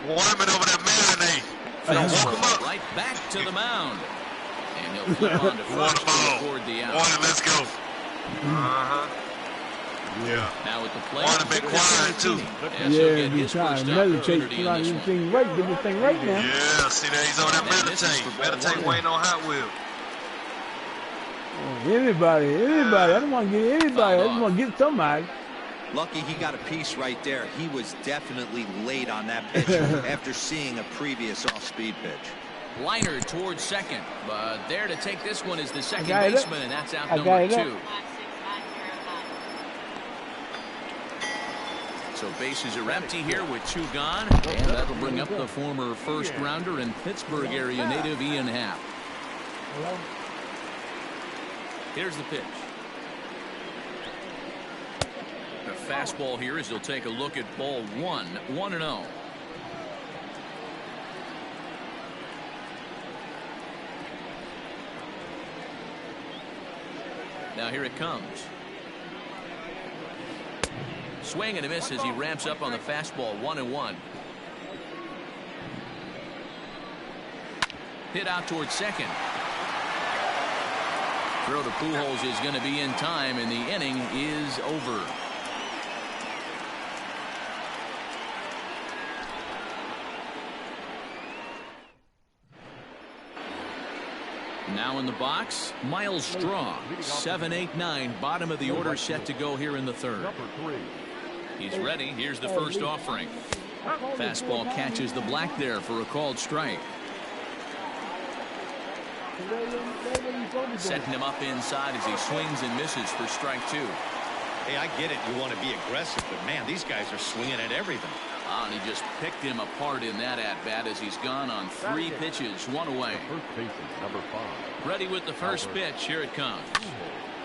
Wyman over there marinate. Fastball right back to the mound. And he'll flip on to first to record the out. Warning, let's go. Yeah. Now with the play. Warning been quiet too. Yeah, he's trying to meditate. He's trying to get this thing right. Get this thing right now. Yeah, see that he's on that meditate. Meditate waiting on Hot Wheel. Anybody. I don't want to get anybody. I just want to get somebody. Lucky he got a piece right there. He was definitely late on that pitch after seeing a previous off-speed pitch. Liner towards second, but there to take this one is the second baseman, and that's out number 2. So bases are empty here with 2 gone, and that'll bring up the former first-rounder and Pittsburgh area native Ian Happ. Here's the pitch. A fastball here as he'll take a look at ball 1, 1-0. Now here it comes. Swing and a miss as he ramps up on the fastball. 1-1. Hit out towards second. Throw to Pujols is going to be in time, and the inning is over. Now in the box, Miles Straw. 7, 8, 9, bottom of the order, set to go here in the third. He's ready. Here's the first offering. Fastball catches the black there for a called strike. Setting him up inside as he swings and misses for strike 2. Hey, I get it. You want to be aggressive, but man, these guys are swinging at everything. And he just picked him apart in that at-bat as he's gone on 3 pitches, 1 away. Ready with the first pitch. Here it comes.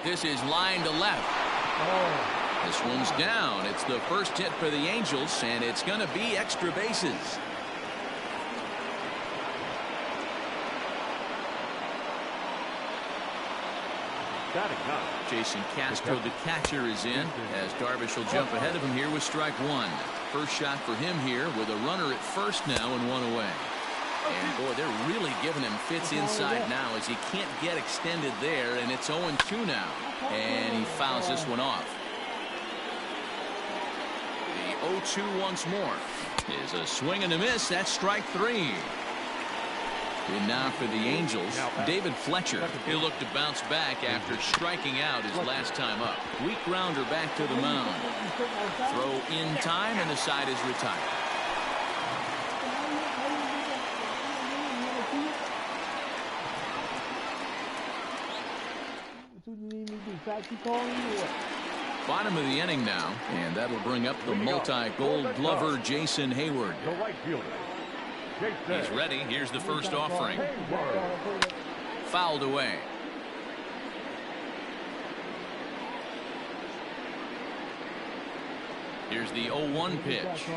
This is line to left. This one's down. It's the first hit for the Angels, and it's going to be extra bases. Jason Castro, the catcher, is in as Darvish will jump ahead of him here with strike 1. First shot for him here with a runner at first now and 1 away. And boy, they're really giving him fits inside now as he can't get extended there, and it's 0-2 now. And he fouls this one off. The 0-2 once more is a swing and a miss. That's strike 3. And now for the Angels, David Fletcher. He'll look to bounce back after striking out his last time up. Weak grounder back to the mound. Throw in time, and the side is retired. Bottom of the inning now, and that'll bring up the multi-gold glover Jason Hayward. He's ready. Here's the first offering. Fouled away. Here's the 0-1 pitch.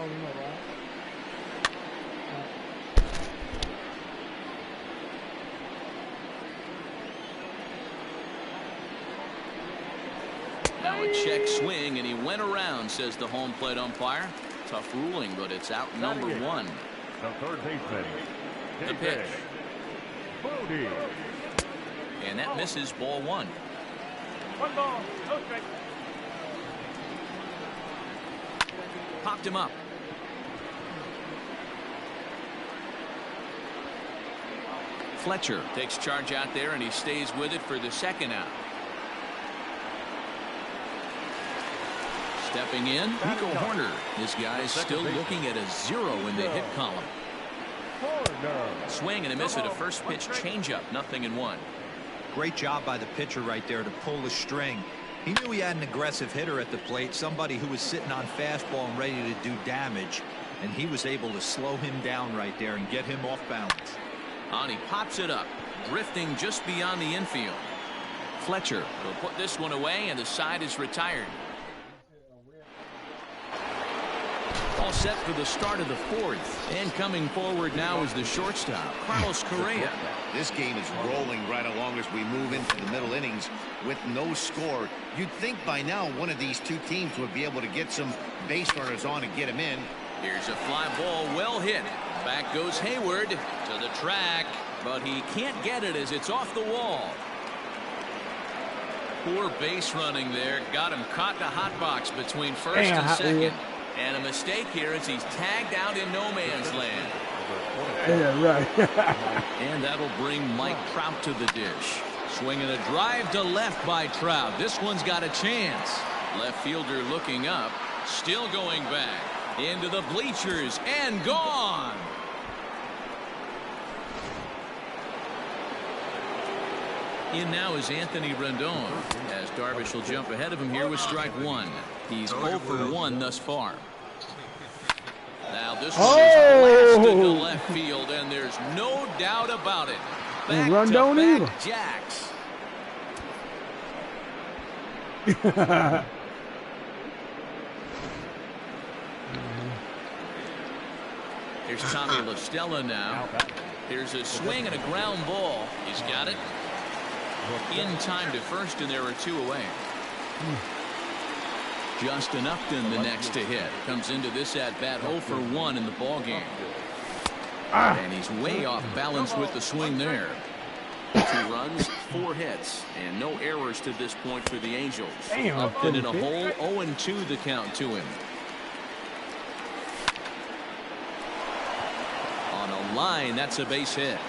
Now a check swing, and he went around, says the home plate umpire. Tough ruling, but it's out number 1. The third baseman. The pitch. And that misses, ball 1. 1 ball, no strike. Popped him up. Fletcher takes charge out there, and he stays with it for the second out. Stepping in, Nico Horner. This guy is still looking at a 0 in the hit column. Swing and a miss at a first pitch changeup. 0-1. Great job by the pitcher right there to pull the string. He knew he had an aggressive hitter at the plate, somebody who was sitting on fastball and ready to do damage, and he was able to slow him down right there and get him off balance. And he pops it up, drifting just beyond the infield. Fletcher will put this one away, and the side is retired. All set for the start of the 4th, and coming forward now is the shortstop, Carlos Correa. This game is rolling right along as we move into the middle innings with no score. You'd think by now one of these two teams would be able to get some base runners on and get them in. Here's a fly ball well hit. Back goes Hayward to the track, but he can't get it as it's off the wall. Poor base running there. Got him caught in a hot box between first and second. And a mistake here as he's tagged out in no man's land. Yeah, right. And that'll bring Mike Trout to the dish. Swinging a drive to left by Trout. This one's got a chance. Left fielder looking up. Still going back. Into the bleachers and gone. In now is Anthony Rendon, as Darvish will jump ahead of him here with strike one. He's 0 for 1 thus far. Now this one is blasted to left field, and there's no doubt about it. Back-to-back jacks. Here's Tommy La Stella now. Here's a swing and a ground ball. He's got it. In time to first, and there are 2 away. Justin Upton the next to hit. Comes into this at bat 0 for 1 in the ball game. And he's way off balance with the swing there. 2 runs, 4 hits, and no errors to this point for the Angels. Upton in a hole, 0-2 the count to him. On a line, that's a base hit.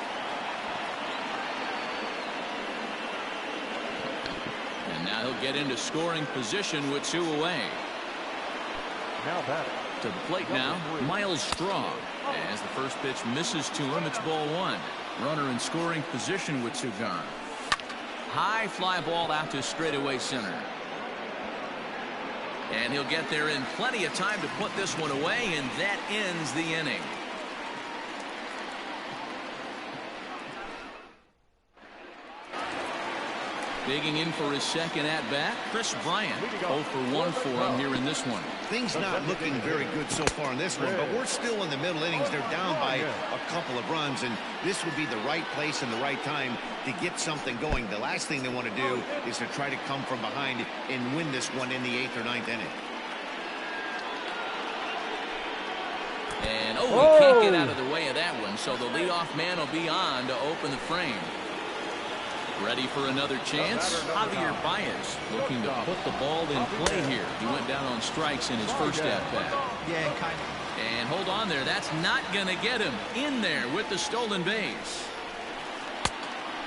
And now he'll get into scoring position with 2 away. To the plate now, Miles Straw. As the first pitch misses to him, it's ball 1. Runner in scoring position with 2 gone. High fly ball out to straightaway center. And he'll get there in plenty of time to put this one away, and that ends the inning. Digging in for his second at-bat, Chris Bryant. 0 for 1 for him here in this one. Things not looking very good so far in this one, but we're still in the middle innings. They're down by a couple of runs, and this would be the right place and the right time to get something going. The last thing they want to do is to try to come from behind and win this one in the 8th or 9th inning. And, he can't get out of the way of that one, so the leadoff man will be on to open the frame. Ready for another chance? Javier Baez looking to put the ball in play here. He went down on strikes in his first at-bat. And hold on there. That's not going to get him in there with the stolen base.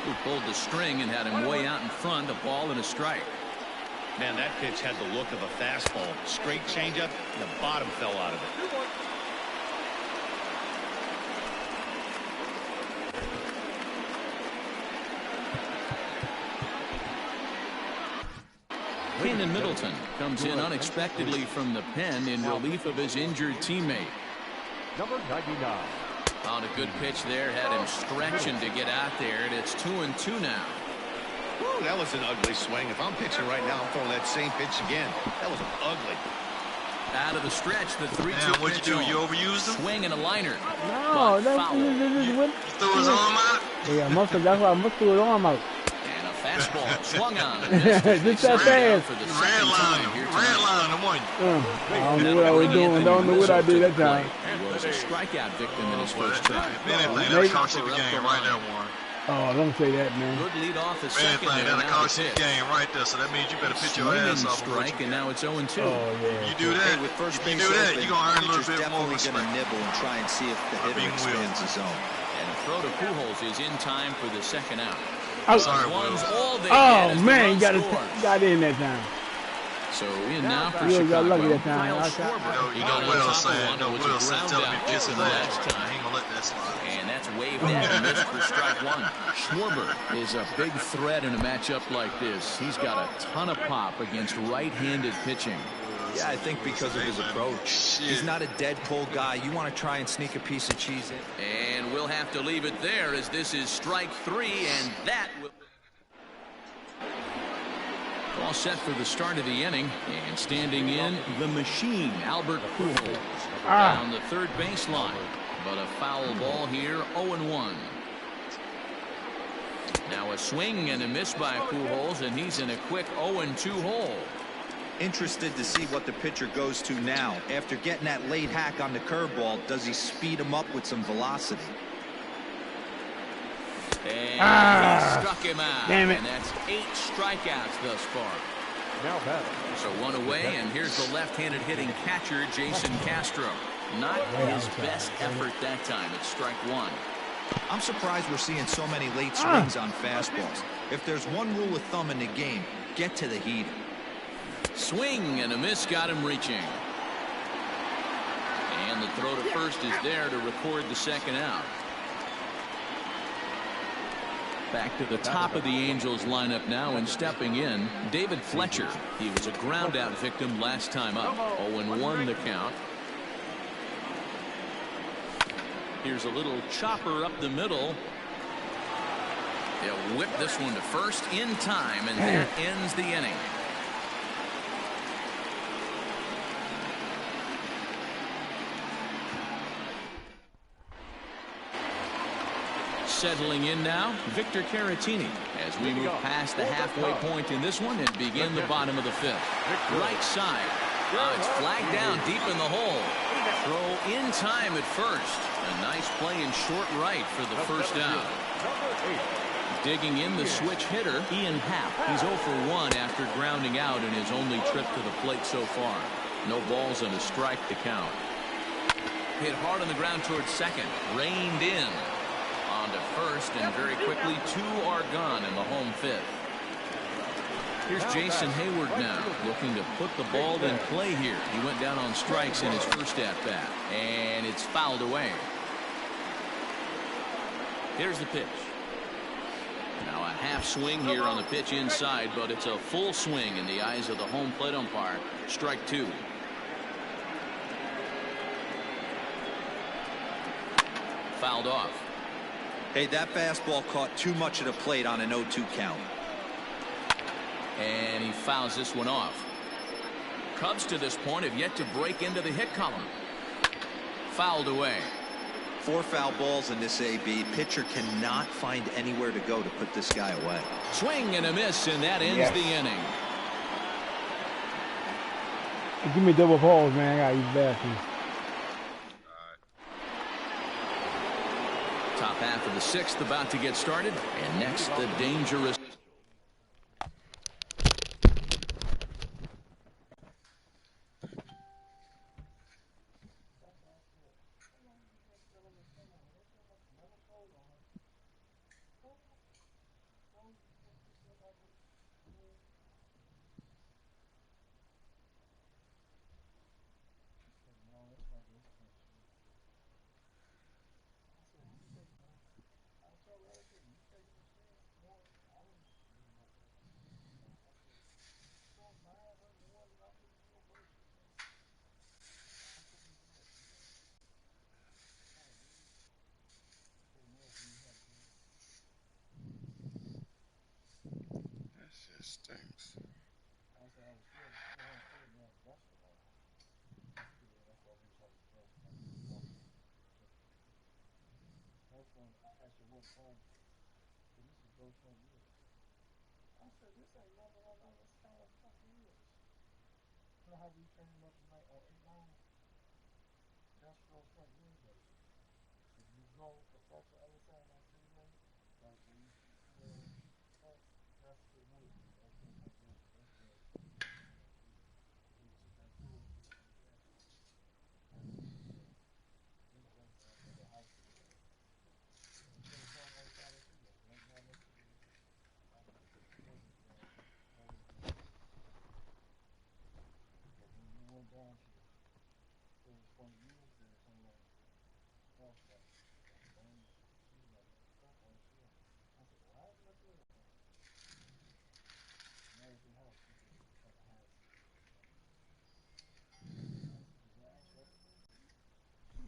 Who pulled the string and had him way out in front, a ball and a strike. Man, that pitch had the look of a fastball. Straight changeup, and the bottom fell out of it. Keenan Middleton comes in unexpectedly from the pen in relief of his injured teammate. Number 99. On a good pitch there, had him stretching to get out there, and it's 2-2 now. Ooh, that was an ugly swing. If I'm pitching right now, I'm throwing that same pitch again. That was ugly. Out of the stretch, the 3-2 Man, what'd you do? pitch You overused him? swing and a liner. No, that's You threw his arm out? Yeah, that's why I must throw his arm out. And a fastball swung on. Just that fast. For the Redline him. Redline him, wasn't you? I don't know what I was doing. Don't know what I did that time. He was a strikeout victim in his first try. Anything, that'll cost you the game right there, Warren. Oh, don't say that, man. Good lead off the second. Anything, that'll cost you the game right there. So that means you better pitch your ass off. Strike, and now it's 0-2. Oh, yeah. You do that, With first you base do that, open, you're going to earn a little bit more definitely respect. going to nibble and try and see if the hitter expands the zone. And a throw to Pujols is in time for the second out. Sorry, One's all they Oh, get as man, the you run got in that time. So in now for You got lucky Chicago, that time. Kyle Schwarber. You know Will saying, It was a Will saying, ground tell me out kiss for his the ass. last I time. ain't gonna let that slide. And that's waved at and missed for strike 1. Schwarber is a big threat in a matchup like this. He's got a ton of pop against right-handed pitching. Yeah, I think because of his approach. He's not a dead pull guy. You want to try and sneak a piece of cheese in. And we'll have to leave it there as this is strike 3, and that will... All set for the start of the inning, and standing in, the machine, Albert Pujols, down the third baseline. But a foul ball here, 0-1. Now a swing and a miss by Pujols, and he's in a quick 0-2 hole. Interested to see what the pitcher goes to now. After getting that late hack on the curveball, does he speed him up with some velocity? And he struck him out. Damn it. And that's 8 strikeouts thus far. Now batting. So 1 away, and here's the left-handed hitting catcher, Jason Castro. Not his best effort that time. It's strike 1. I'm surprised we're seeing so many late swings on fastballs. If there's one rule of thumb in the game, get to the heater. Swing and a miss, got him reaching. And the throw to first is there to record the second out. Back to the top of the Angels lineup now, and stepping in, David Fletcher. He was a ground out victim last time up. 0-1 the count. Here's a little chopper up the middle. They'll whip this one to first in time, and that ends the inning. Settling in now, Victor Caratini, as we move past the halfway point in this one and begin the bottom of the 5th. Right side. It's flagged down deep in the hole. Throw in time at first. A nice play in short right for the first out. Digging in the switch hitter, Ian Happ. He's 0 for 1 after grounding out in his only trip to the plate so far. No balls and a strike to count. Hit hard on the ground towards second. Reined in. On to first, and very quickly 2 are gone in the home 5th. Here's Jason Hayward now, looking to put the ball in play here. He went down on strikes in his first at-bat, and it's fouled away. Here's the pitch. Now a half swing here on the pitch inside, but it's a full swing in the eyes of the home plate umpire. Strike 2. Fouled off. Hey, that fastball caught too much of the plate on an 0-2 count. And he fouls this one off. Cubs to this point have yet to break into the hit column. Fouled away. 4 foul balls in this AB. Pitcher cannot find anywhere to go to put this guy away. Swing and a miss, and that ends the inning. Give me double balls, man. I got these bathrooms. Top half of the 6th about to get started, and next the dangerous. Stinks.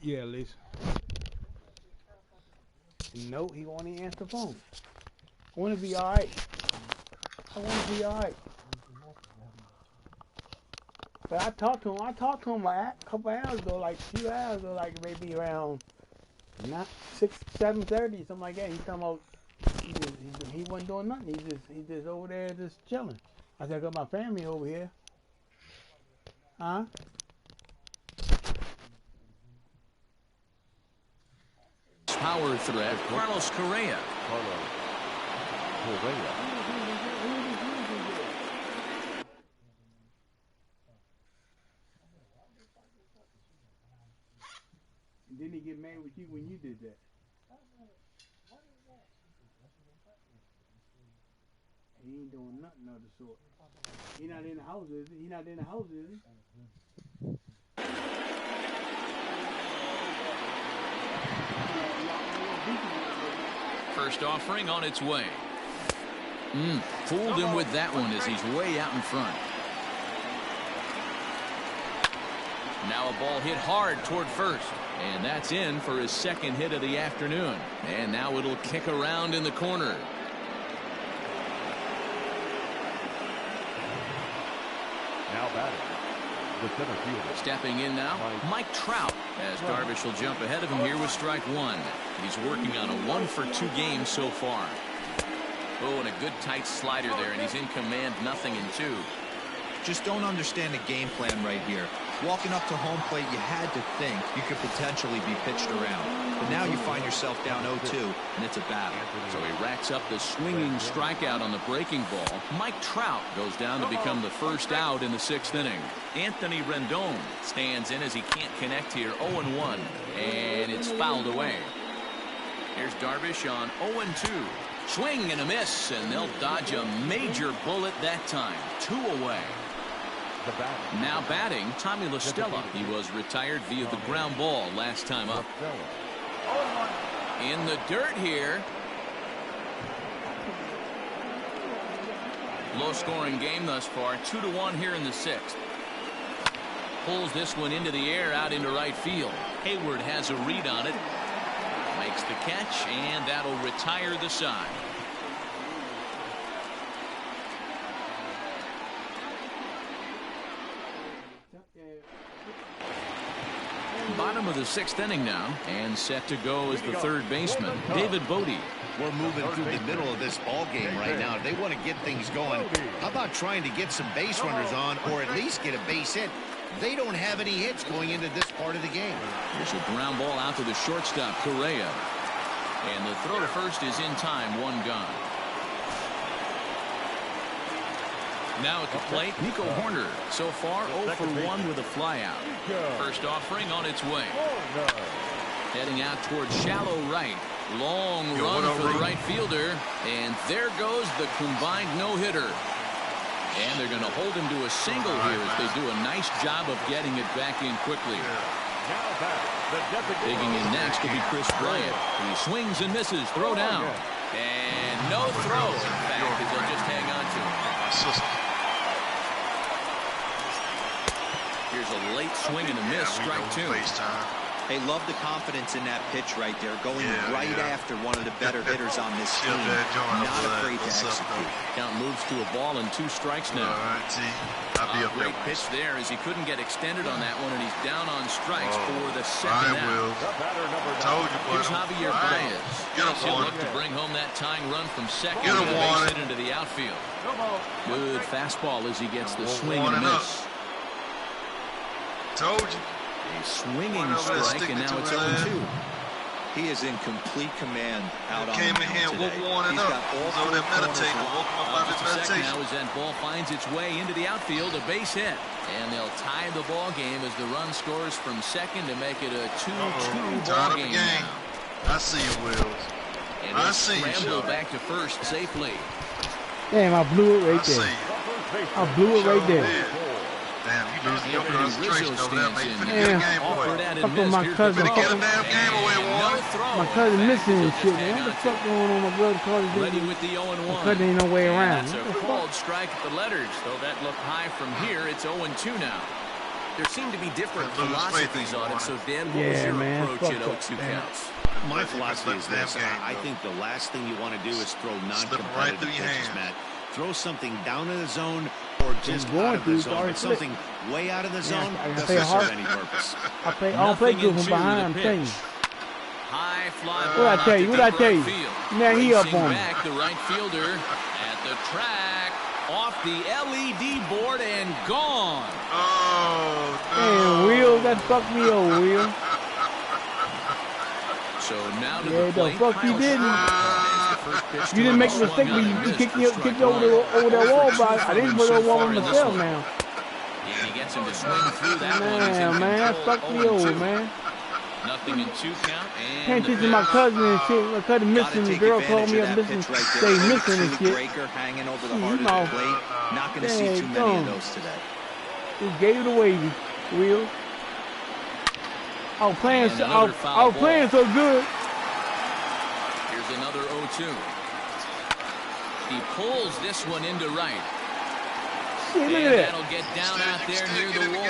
Yeah, Lisa. No, he won't even answer the phone. I want to be alright. I want to be alright. But I talked to him like a couple hours ago, like a few hours ago, like maybe around 7:30, something like that. He talking about he wasn't doing nothing. He just over there just chilling. I said, I got my family over here. Huh? Power threat, Carlos Correa. And then he get mad with you when you did that. He ain't doing nothing of the sort. He not in the house, is he? He not in the house, is he? First offering on its way. Fooled him with that one as he's way out in front. Now a ball hit hard toward first. And that's in for his second hit of the afternoon. And now it'll kick around in the corner. Now batting, the center fielder. Stepping in now, Mike Trout, as Darvish will jump ahead of him here with strike one. He's working on a 1-for-2 game so far. Oh, and a good tight slider there, and he's in command, 0-2. Just don't understand the game plan right here. Walking up to home plate, you had to think you could potentially be pitched around. But now you find yourself down 0-2, and it's a battle. So he racks up the swinging strikeout on the breaking ball. Mike Trout goes down to become the first out in the 6th inning. Anthony Rendon stands in as he can't connect here, 0-1, and it's fouled away. Here's Darvish on 0-2. Swing and a miss, and they'll dodge a major bullet that time. 2 away. Now batting, Tommy La Stella. He was retired via the ground ball last time up. In the dirt here. Low-scoring game thus far. 2-1 here in the 6th. Pulls this one into the air out into right field. Hayward has a read on it. Makes the catch, and that'll retire the side. Bottom of the 6th inning now, and set to go is the third baseman, David Bodie. We're moving through the middle of this ball game right now. They want to get things going. How about trying to get some base runners on, or at least get a base hit? They don't have any hits going into this part of the game. Here's a ground ball out to the shortstop, Correa. And the throw to first is in time, 1 gone. Now at the plate, Nico Horner. So far, 0 for 1 with a flyout. First offering on its way. Heading out towards shallow right. Long run for the right fielder. And there goes the combined no-hitter. And they're going to hold him to a single here as they do a nice job of getting it back in quickly. Digging in next will be Chris Bryant. He swings and misses. Throw down. And no throw. In fact, they'll just hang on to it. Here's a late swing and a miss. Strike 2. They love the confidence in that pitch right there, going right after one of the better hitters on this team. Not afraid to execute. Count moves to a ball and 2 strikes now. Great pitch there as he couldn't get extended on that one, and he's down on strikes for the second out. Here's Javier Baez. He'll look to bring home that tying run from second with a base hit into the outfield. Good fastball as he gets the swing and a miss. Told you. A swinging strike, and now it's 0-2. He is in complete command out on Came the in here mound and today. warming up. He's over there meditating. Woke him up out of his meditation. Now as that ball finds its way into the outfield, a base hit. And they'll tie the ball game as the run scores from second to make it a 2-2 ball game. I see you, Wills. And I see you. Scramble back to first safely. Damn, I blew it right there. I blew it right there. Damn, you losing your concentration over there, mate. Finna Yeah. get a game away. Fucking my cousin. Finna get a damn game away, Warren. My cousin missing and shit, man. What the fuck going on? My brother called his Ready with the 0-1. My cousin ain't no way around. That's a called strike at the letters. Though that looked high from here, it's 0-2 now. There seem to be different philosophies on it. So, Dan, what was your approach at 0-2 counts? My philosophy is this. I think the last thing you want to do is throw non-competitive pitches, Matt. Throw something down in the zone or just out of the zone. But something way out of the zone doesn't serve any purpose. I don't play good from behind, I'm telling you. High fly What I tell you? Man, he up on me. Back, the right fielder at the track. Off the LED board and gone. Oh, no. Damn, Will, that fucked me over, Will. So now to Yeah, the plate. the fuck you didn't. You didn't make a mistake when you kicked me over that wall, but I didn't put it over wall myself now. And he gets him to swing through that one. Man, that fucked me over, man. Nothing in 2 count. Can't teach my cousin and shit. My cousin missing. The girl called me up missing. They missing and shit. Breaker hanging over the heart of the plate. Not going to see too many of those today. Just gave it away, Will. I was playing so good. Here's another 0-2. He pulls this one into right. Shit, look And at that. that'll get down out there near the wall.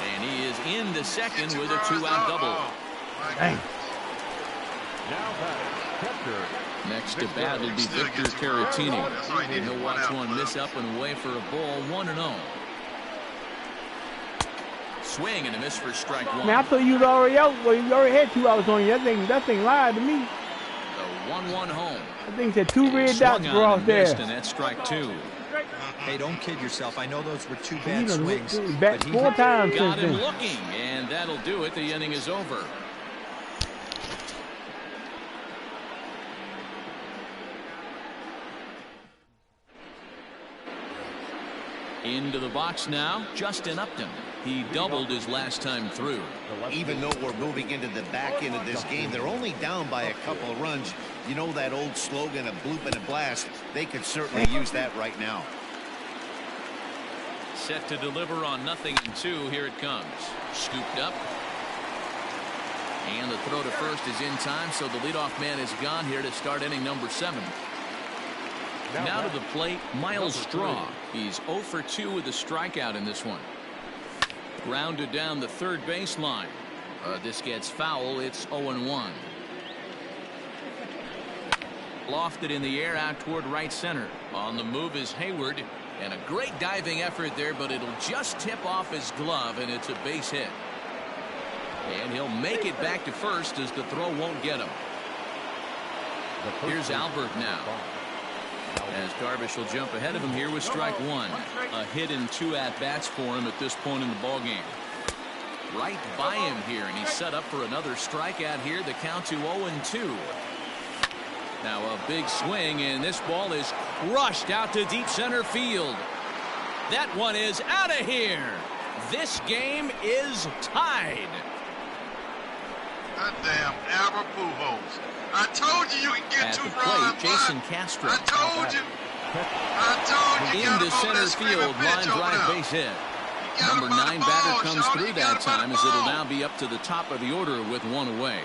And he is into second with a 2-out double. Dang. Next to bat will be Victor Caratini. And he'll watch one miss up and away for a ball, 1-0. Swing and a miss for strike one. Man, I thought you was already out. Well, you already had 2 outs on you. That thing lied to me. The 1-1 home. That thing said 2 red dots were off there. And that's strike 2. Hey, don't kid yourself. I know those were 2 bad swings. Back 4 times got since him then. looking, and that'll do it. The inning is over. Into the box now, Justin Upton. He doubled his last time through. Even though we're moving into the back end of this game, they're only down by a couple of runs. You know that old slogan, a bloop and a blast? They could certainly use that right now. Set to deliver on 0-2. Here it comes. Scooped up. And the throw to first is in time, so the leadoff man is gone here to start inning number 7. Now to the plate, Miles Straw. He's 0 for 2 with a strikeout in this one. Grounded down the third baseline. This gets foul. It's 0-1. Lofted in the air out toward right center. On the move is Hayward. And a great diving effort there, but it'll just tip off his glove, and it's a base hit. And he'll make it back to first as the throw won't get him. Here's Albert now. As Darvish will jump ahead of him here with strike 1. A hit and 2 at-bats for him at this point in the ballgame. Right by him here, and he's set up for another strikeout here. The count to 0-2. Now a big swing, and this ball is crushed out to deep center field. That one is out of here. This game is tied. Goddamn Albert Pujols. I told you can get At 2 the runs. plate, Jason Castro. I told you. Into center field, line drive base hit. Number 9 batter comes through that time, as it'll now be up to the top of the order with 1 away.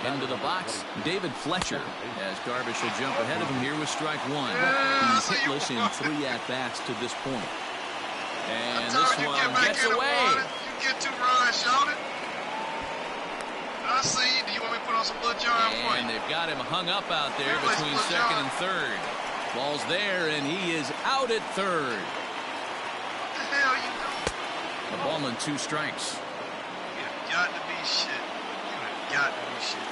Into the box, David Fletcher, as Darvish will jump ahead of him here with strike 1. He's hitless in 3 at-bats to this point. And this one gets away. You get 2 runs, shout it. I see. Do you want me to put on some Lil Jon for you? And they've got him hung up out there between second and third. Ball's there, and he is out at third. What the hell you doing? A ball and 2 strikes. You have got to be shit. You have got to be shit.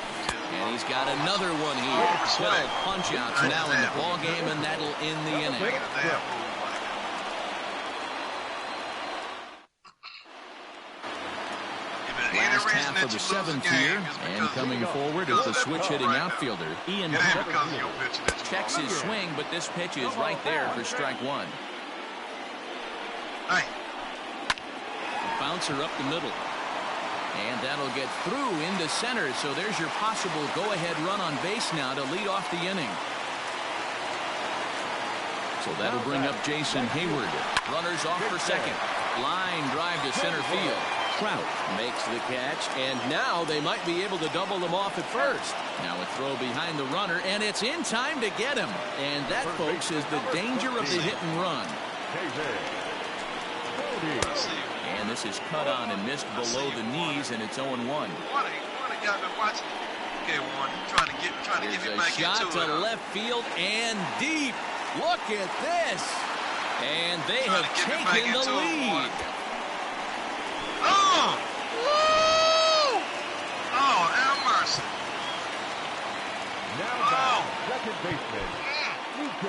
And he's got another one here. 12 punch-outs now in the ball game, and that'll end the inning. Last half of the 7th here, and coming forward is the switch-hitting outfielder, Ian Pepper. Checks his swing, but this pitch is right there for strike 1. Hey. Bouncer up the middle. And that'll get through into center, so there's your possible go-ahead run on base now to lead off the inning. So that'll bring up Jason Hayward. Runners off for second. Line drive to center field. Trout makes the catch, and now they might be able to double them off at first. Now a throw behind the runner, and it's in time to get him. And that, folks, is the danger of the hit and run. And this is cut on and missed below the knees, and it's 0-1. There's a shot to left field and deep. Look at this. And they have taken the lead. Oh! Woo! Oh, have mercy. Now, second baseman, Hey,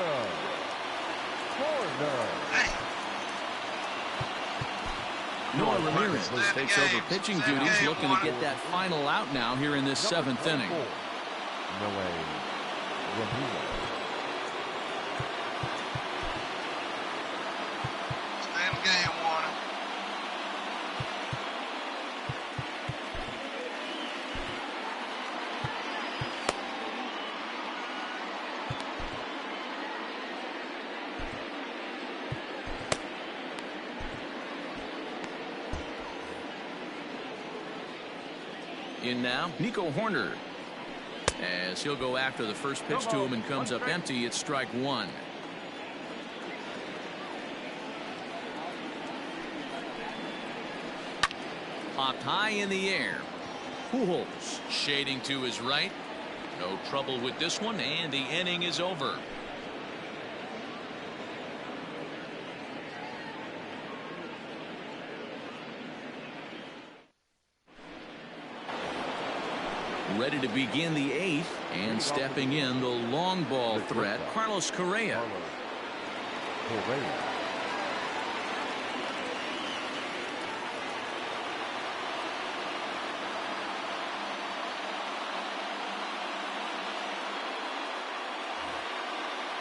Noah Ramirez takes over pitching duties, looking to get that final out now here in this 7th inning. Noah Ramirez. stay in the game, Warner. In now, Nico Horner. As he'll go after the first pitch to him and comes up empty, it's strike 1. Popped high in the air. Pujols shading to his right. No trouble with this one, and the inning is over. Ready to begin the 8th, and stepping in the long ball threat, Carlos Correa.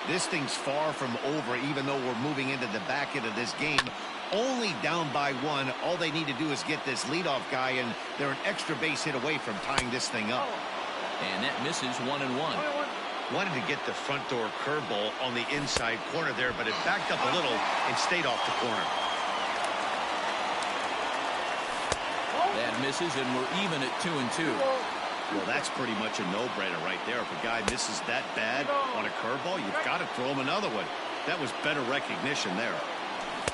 This thing's far from over, even though we're moving into the back end of this game. Only down by 1. All they need to do is get this leadoff guy, and they're an extra base hit away from tying this thing up. And that misses 1-1. Wanted to get the front door curveball on the inside corner there, but it backed up a little and stayed off the corner. That misses, and we're even at 2-2. Well, that's pretty much a no-brainer right there. If a guy misses that bad on a curveball, you've got to throw him another one. That was better recognition there.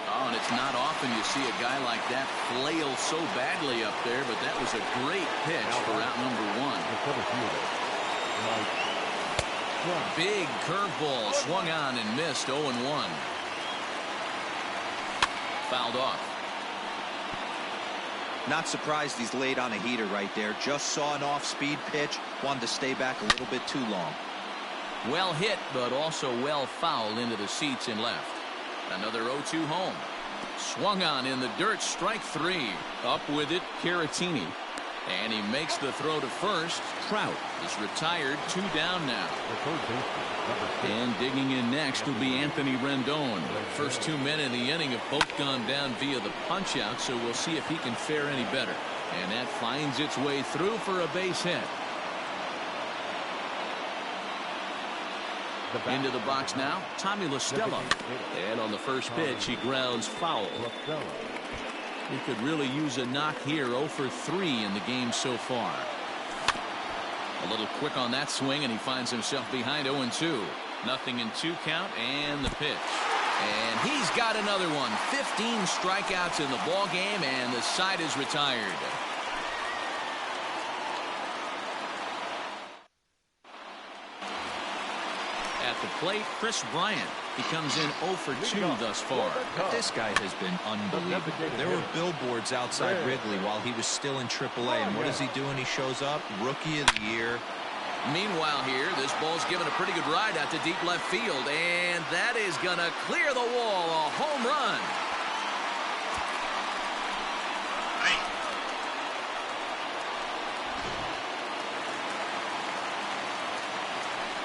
Oh, and it's not often you see a guy like that flail so badly up there, but that was a great pitch for out number 1. Big curveball swung on and missed. 0-1. Fouled off. Not surprised he's laid on a heater right there. Just saw an off-speed pitch. Wanted to stay back a little bit too long. Well hit, but also well fouled into the seats and left. Another 0-2 home. Swung on in the dirt. Strike 3. Up with it, Caratini. And he makes the throw to first. Trout is retired. 2 down now. And digging in next will be Anthony Rendon. First 2 men in the inning have both gone down via the punch out, so we'll see if he can fare any better. And that finds its way through for a base hit. Into the box now, Tommy La Stella. And on the first pitch, he grounds foul. He could really use a knock here. 0 for 3 in the game so far. A little quick on that swing, and he finds himself behind 0-2. 0-2 count, and the pitch. And he's got another one. 15 strikeouts in the ball game, and the side is retired. At the plate, Chris Bryant. He comes in 0 for 2 thus far. But this guy has been unbelievable. There were billboards outside Wrigley while he was still in AAA. And what is he doing? He shows up, Rookie of the Year. Meanwhile here, this ball's given a pretty good ride out to deep left field. And that is going to clear the wall. A home run.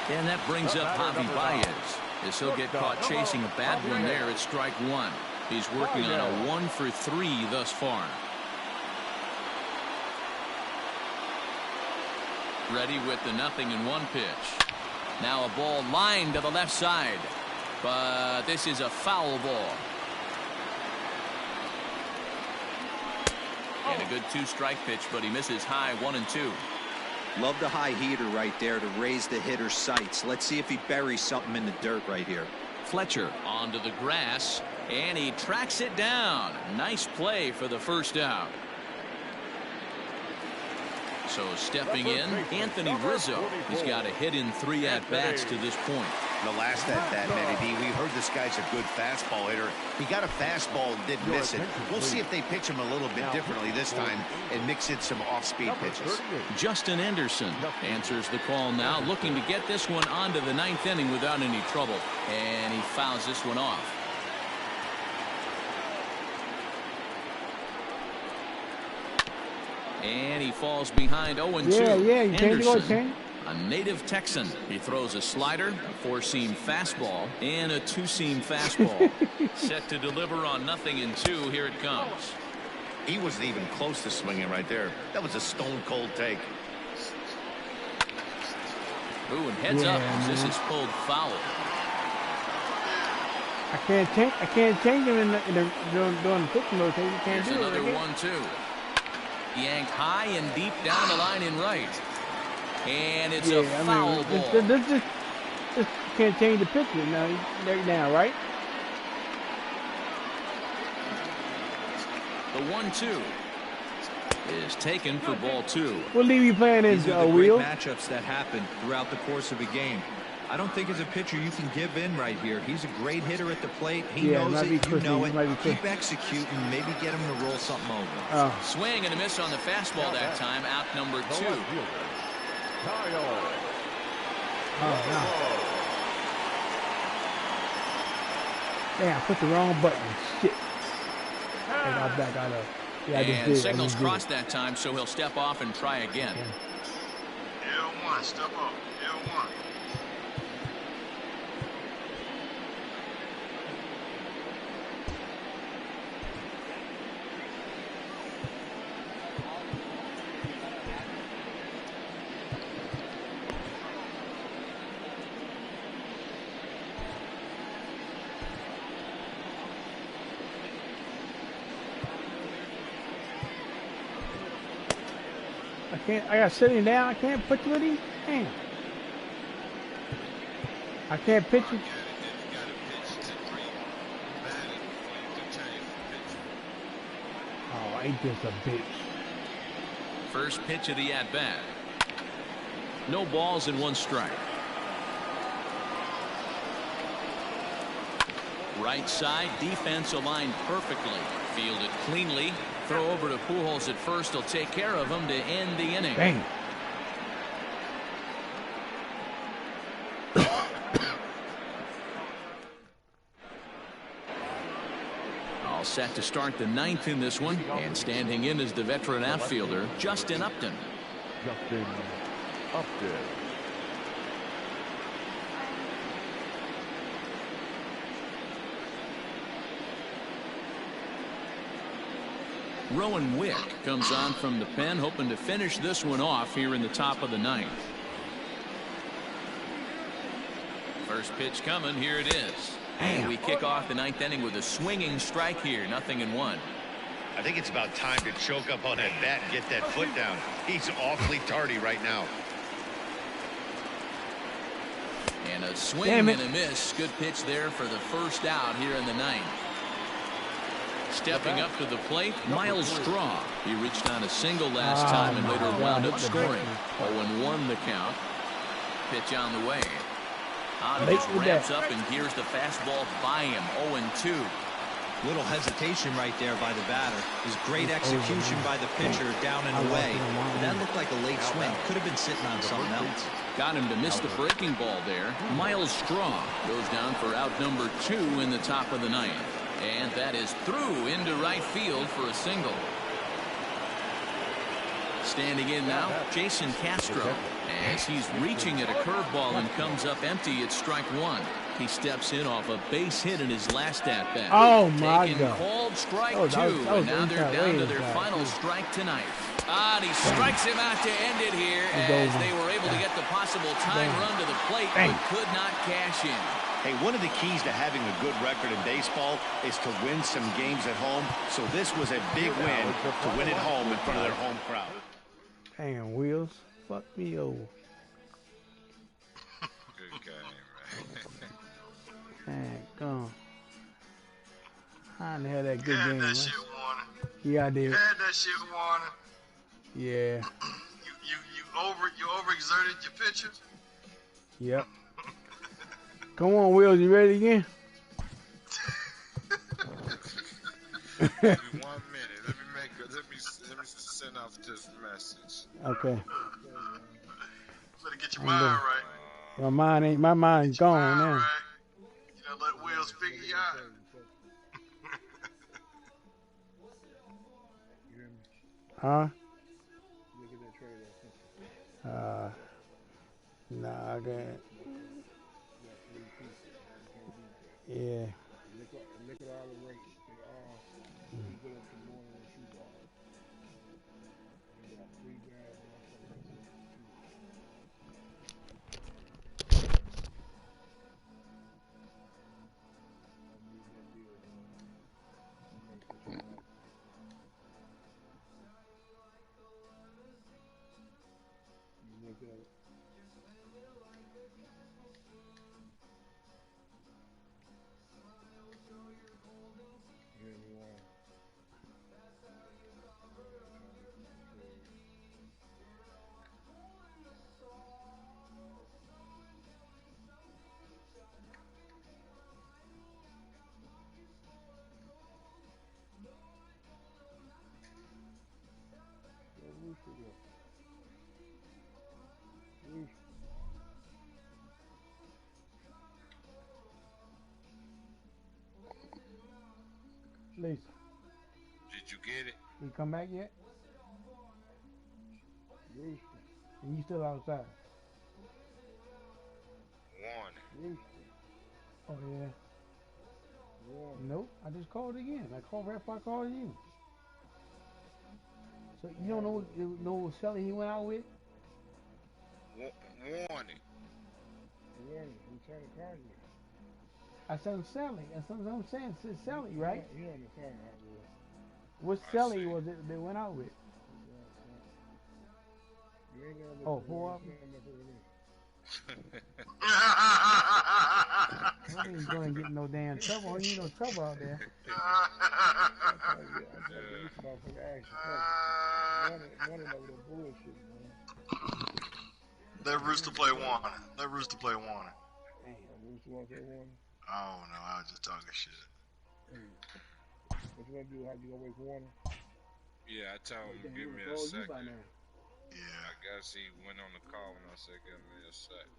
And that brings up Javi Baez. As he'll get caught chasing a bad one there at strike 1. He's working on a 1 for 3 thus far. Ready with the 0-1 pitch. Now a ball lined to the left side. But this is a foul ball. And a good 2-strike pitch, but he misses high. 1-2. Love the high heater right there to raise the hitter's sights. Let's see if he buries something in the dirt right here. Fletcher onto the grass, and he tracks it down. Nice play for the first out. So stepping in, Anthony Rizzo. He's got a hit in 3 at-bats to this point. The last at bat, maybe. We heard this guy's a good fastball hitter. He got a fastball and didn't miss it. We'll see if they pitch him a little bit differently this time and mix in some off-speed pitches. Justin Anderson answers the call now, looking to get this one onto the 9th inning without any trouble. And he fouls this one off. And he falls behind 0-2. Yeah, you Anderson, a native Texan. He throws a slider, a 4-seam fastball, and a 2-seam fastball. Set to deliver on 0-2. Here it comes. He wasn't even close to swinging right there. That was a stone-cold take. Ooh, and heads up as this is pulled foul. I can't change him in the during the pitching rotation. You can't Here's do another it. 1-2. Yanked high and deep down the line in right. And it's a foul ball. This can't change the picture right now, right? The 1-2 is taken for ball 2. What league you playing in, These are the Will? great matchups that happen throughout the course of a game. I don't think as a pitcher you can give in right here. He's a great hitter at the plate. He knows it. You know it. Keep executing. Maybe get him to roll something over. Swing and a miss on the fastball that time. Out number 2. Damn, I put the wrong button. Shit. I got back out of. Yeah, and signals crossed that time, so he'll step off and try again. L1, step up. L1. I got sitting down. I can't put you with him. Damn. I can't pitch it. Oh, ain't this a bitch? First pitch of the at-bat. No balls and 1 strike. Right side, defense aligned perfectly. Fielded cleanly. Throw over to Pujols at first. He'll take care of him to end the inning. Dang. All set to start the 9th in this one. And standing in is the veteran outfielder, Justin Upton. Rowan Wick comes on from the pen, hoping to finish this one off here in the top of the 9th. First pitch coming. Here it is. And we kick off the 9th inning with a swinging strike here. 0-1. I think it's about time to choke up on that bat and get that foot down. He's awfully tardy right now. And a swing and a miss. Good pitch there for the first out here in the 9th. Stepping up to the plate, Miles Straw. He reached on a single last time and later wound up scoring. 0-1 the count. Pitch on the way. He just ramps up and here's the fastball by him. 0-2. Little hesitation right there by the batter. His great execution by the pitcher down and away. But that looked like a late swing. Could have been sitting on something else. Got him to miss the breaking ball there. Miles Straw goes down for out number 2 in the top of the 9th. And that is through into right field for a single. Standing in now, Jason Castro. As he's reaching at a curveball and comes up empty at strike 1. He steps in off a base hit in his last at-bat. Oh, my Taking God. Called strike 2. And now they're down to their final strike tonight. And he strikes him out to end it here as they were able to get the possible tying run to the plate, but could not cash in. Hey, one of the keys to having a good record in baseball is to win some games at home. So this was a big win to win at home in front of their home crowd. Damn, Wheels. Fuck me over. Good game, right? Man, come. I didn't have that good You had game, that man. shit, Warner. Yeah, I did. You had that shit, Warner. Yeah. You overexerted your pitcher. Yep. Come on, Wills, you ready again? Give me 1 minute. Let me send off this message. Okay. Better get your mind right. My mind's gone now. Right. You know, let Wills figure you out. Huh? Nah, I can't. Yeah. Look at all the rates. They all good up to morning and 2 bars. They got 3 guys and that's what makes it 2. You look at it. Lisa, Did you get it? you come back yet? And you still outside? Warning. Oh yeah. Nope. I just called again. I called right after I called you. So you don't know what Shelly he went out with? Warning. He's trying to call you. I said Sally. That's what I'm saying. It's Sally, right? He on the phone, What Sally was it they went out with? Oh, 4 of them? I ain't gonna get no damn trouble. I ain't no trouble out there. Let Rooster play Warner. Let Rooster play Warner. Oh no, I was just talking shit. What you gonna do? How you gonna wait for Warner? Yeah, I told him to give me a second. Yeah. I guess he went on the call when I said give me a second.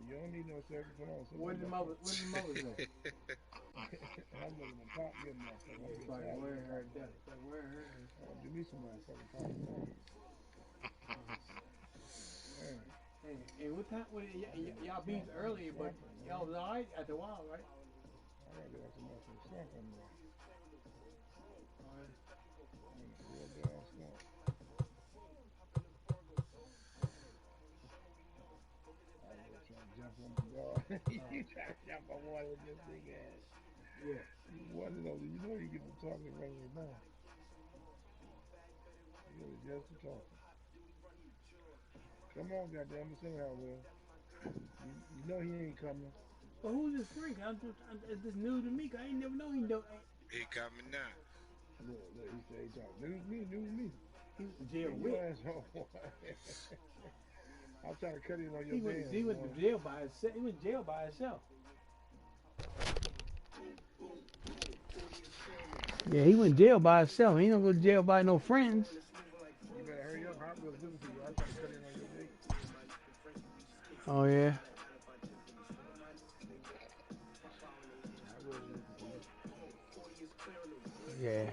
You don't need no second. Come on. Where the mother go? I'm looking at top getting that. It's like wearing her death. Give me some motherfucking top. Hey, what time? Y'all beat early, but y'all was alright at the while, right? I gotta get some motherfucking stuff on there. You try to jump on water with this big ass. Yeah. You know you get to talking right now. You know just to talking. Come on, goddamn, sing how well. You know he ain't coming. Well, who's this freak? It's this new to me. I ain't never know he don't. He coming now. Look, he said he talking. News me. He was jail with. I'm trying to cut in on your dance. He went to jail by himself. He went to jail by himself. Yeah, he went to jail by himself. He don't go to jail by no friends. You better hurry up. I'm going to do it to you. I'm trying to cut in on your date. Oh, yeah. Yeah.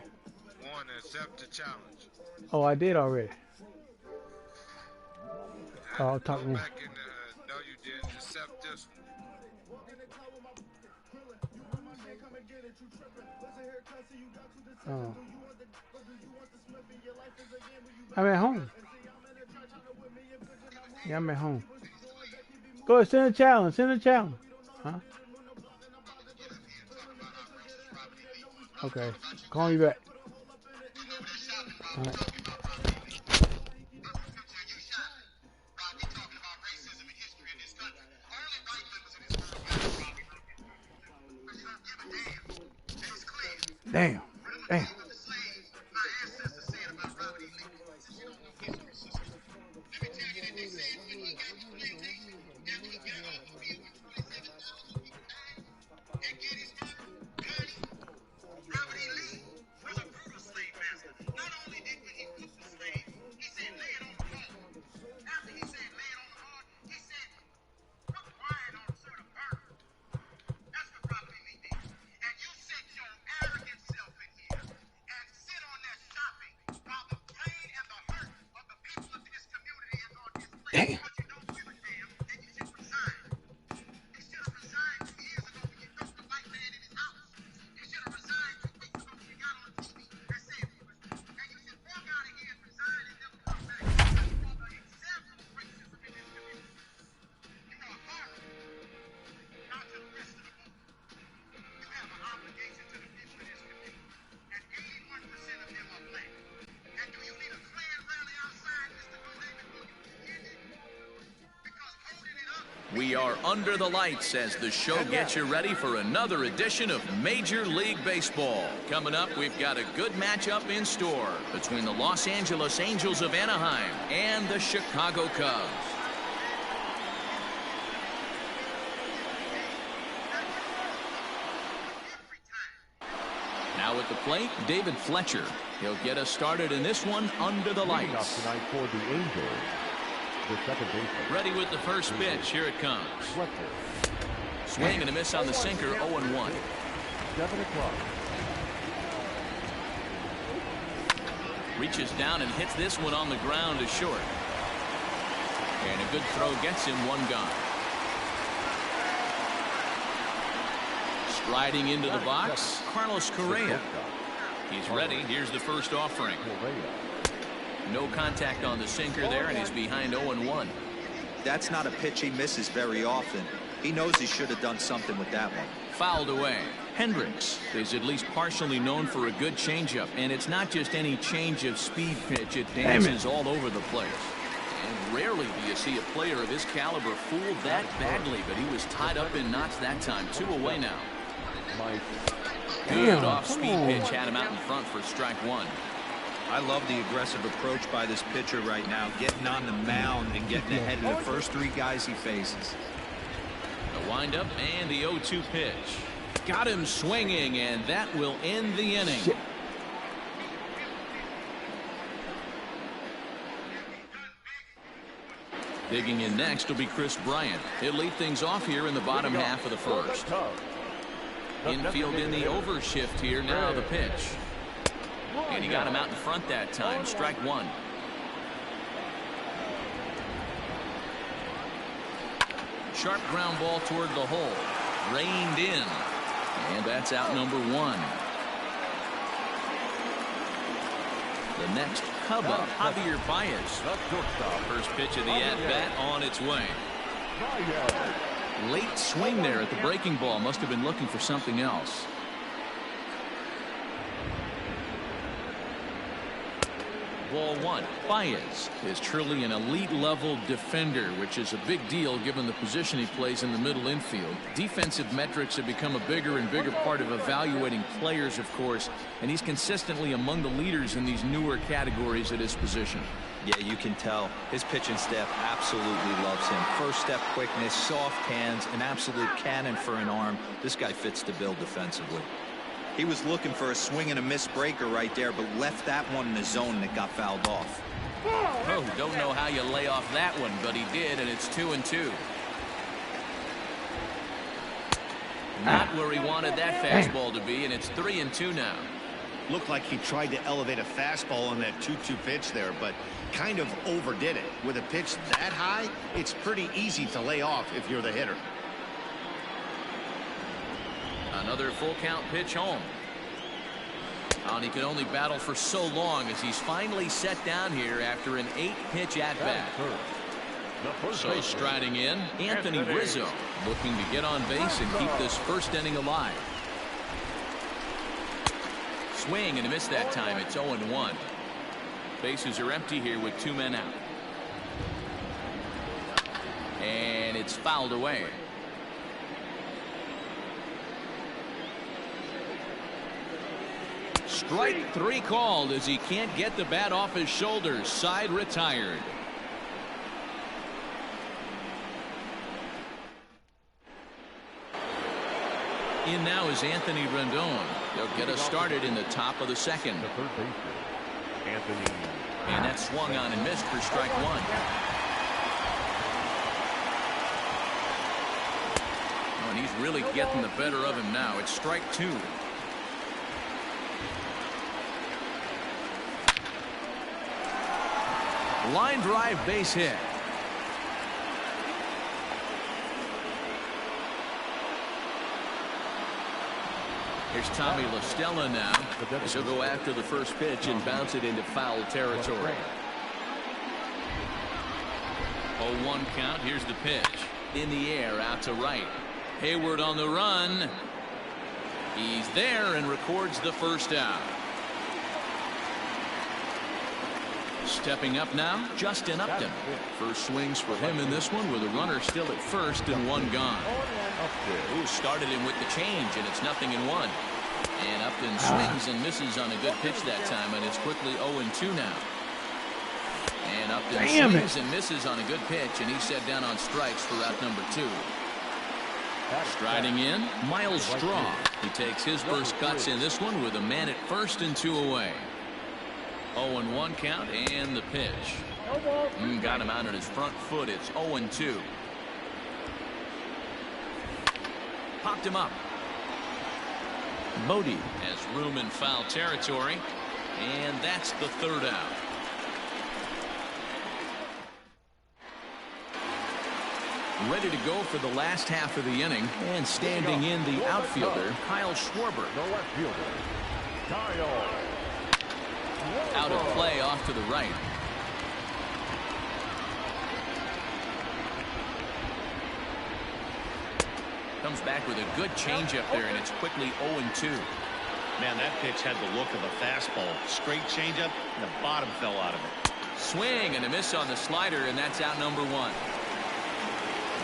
Warner, accept the challenge. Oh, I did already. Oh, I'll talk Go more. back and no, you didn't accept this one. Oh. I'm at home. Yeah, I'm at home. Go ahead, send a challenge. Send a challenge. Huh? Okay. Call me back. All right. Damn. Damn. Damn. We are under the lights as the show gets you ready for another edition of Major League Baseball. Coming up, we've got a good matchup in store between the Los Angeles Angels of Anaheim and the Chicago Cubs. Now at the plate, David Fletcher. He'll get us started in this one under the lights. Tonight for the Angels, the second baseman. Ready with the first pitch. Here it comes. Swing and a miss on the sinker, 0-1. 7 o'clock. Reaches down and hits this one on the ground to short. And a good throw gets him one gone. Striding into the box, Carlos Correa. He's ready. Here's the first offering. No contact on the sinker there, and he's behind 0-1. That's not a pitch he misses very often. He knows he should have done something with that one. Fouled away. Hendricks is at least partially known for a good changeup, and it's not just any change of speed pitch. It dances all over the place. And rarely do you see a player of his caliber fooled that badly, but he was tied up in knots that time. 2 away now. Good off-speed pitch had him out in front for strike one. I love the aggressive approach by this pitcher right now, getting on the mound and getting ahead of the first 3 guys he faces. The windup and the 0-2 pitch. Got him swinging, and that will end the inning. Shit. Digging in next will be Chris Bryant. He'll lead things off here in the bottom half of the first. Infield in the overshift here. Now the pitch. And he got him out in front that time. Strike one. Sharp ground ball toward the hole. Reined in. And that's out number 1. The next Cub up, Javier Baez. First pitch of the at-bat on its way. Late swing there at the breaking ball. Must have been looking for something else. Ball 1. Baez is truly an elite level defender, which is a big deal given the position he plays in the middle infield. Defensive metrics have become a bigger and bigger part of evaluating players, of course, and he's consistently among the leaders in these newer categories at his position. Yeah, you can tell his pitching staff absolutely loves him. First step quickness, soft hands, an absolute cannon for an arm. This guy fits the bill defensively. He was looking for a swing and a miss breaker right there, but left that one in the zone that got fouled off. Oh, don't know how you lay off that one, but he did, and it's 2-2. Not where he wanted that fastball to be, and it's 3-2 now. Looked like he tried to elevate a fastball on that 2-2 pitch there, but kind of overdid it. With a pitch that high, it's pretty easy to lay off if you're the hitter. Another full count pitch home. And he could only battle for so long as he's finally set down here after an 8-pitch at-bat. So striding in, Anthony Rizzo looking to get on base and keep this first inning alive. Swing and a miss that time. It's 0-1. Bases are empty here with 2 men out. And it's fouled away. Strike 3 called as he can't get the bat off his shoulders. Side retired. In now is Anthony Rendon. They'll get us started in the top of the second. The third baseman, Anthony. And that swung on and missed for strike 1. Oh, and he's really getting the better of him now. It's strike 2. Line drive base hit. Here's Tommy La Stella now. She'll go after the first pitch and bounce it into foul territory. 0-1 count. Here's the pitch. In the air, out to right. Hayward on the run. He's there and records the first out. Stepping up now, Justin Upton. First swings for him in this one with a runner still at first and one gone. Ooh, started him with the change, and it's 0-1. And Upton swings and misses on a good pitch that time, and it's quickly 0-2 now. And Upton swings and misses on a good pitch, and he's set down on strikes for out number 2. Striding in, Miles Straw. He takes his first cuts in this one with a man at first and 2 away. 0-1 count and the pitch. Got him out on his front foot. It's 0-2. Popped him up. Bodie has room in foul territory, and that's the third out. Ready to go for the last half of the inning, and standing in the outfielder, Kyle Schwarber. The left fielder, Kyle. Out of play off to the right. Comes back with a good changeup there, and it's quickly 0-2. Man, that pitch had the look of a fastball. Straight changeup, and the bottom fell out of it. Swing and a miss on the slider, and that's out number 1.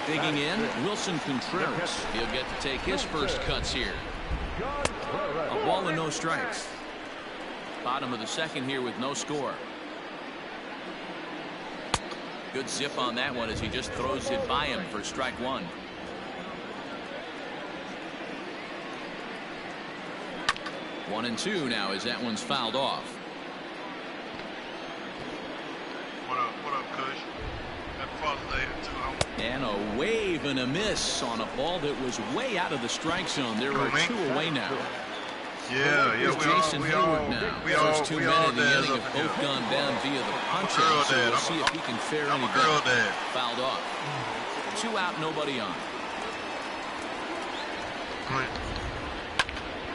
Digging in, Wilson Contreras. He'll get to take his first cuts here. A ball and no strikes. Bottom of the second here with no score. Good zip on that one as he just throws it by him for strike 1. One and 2 now as that one's fouled off. What up, Kush? Happy Father's Day too, homie. And a wave and a miss on a ball that was way out of the strike zone. There are 2 away now. Yeah, Here's Jason Hayward now. First 2 men in the inning have both gone down via the punch-out, so we'll see if he can fare any better. Fouled off. 2 out, nobody on.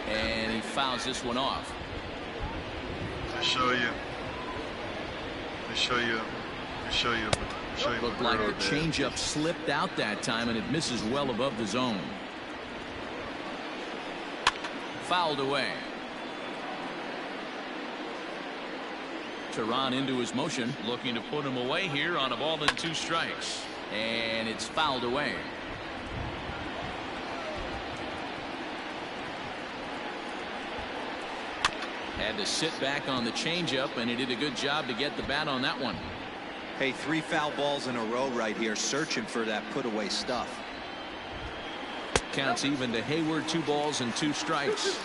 And he fouls this one off. To show you. Looked like the changeup slipped out that time, and it misses well above the zone. Fouled away. Tehran into his motion, looking to put him away here on a ball and 2 strikes. And it's fouled away. Had to sit back on the changeup, and he did a good job to get the bat on that one. Hey, 3 foul balls in a row right here, searching for that put away stuff. Counts even to Hayward, 2 balls and 2 strikes.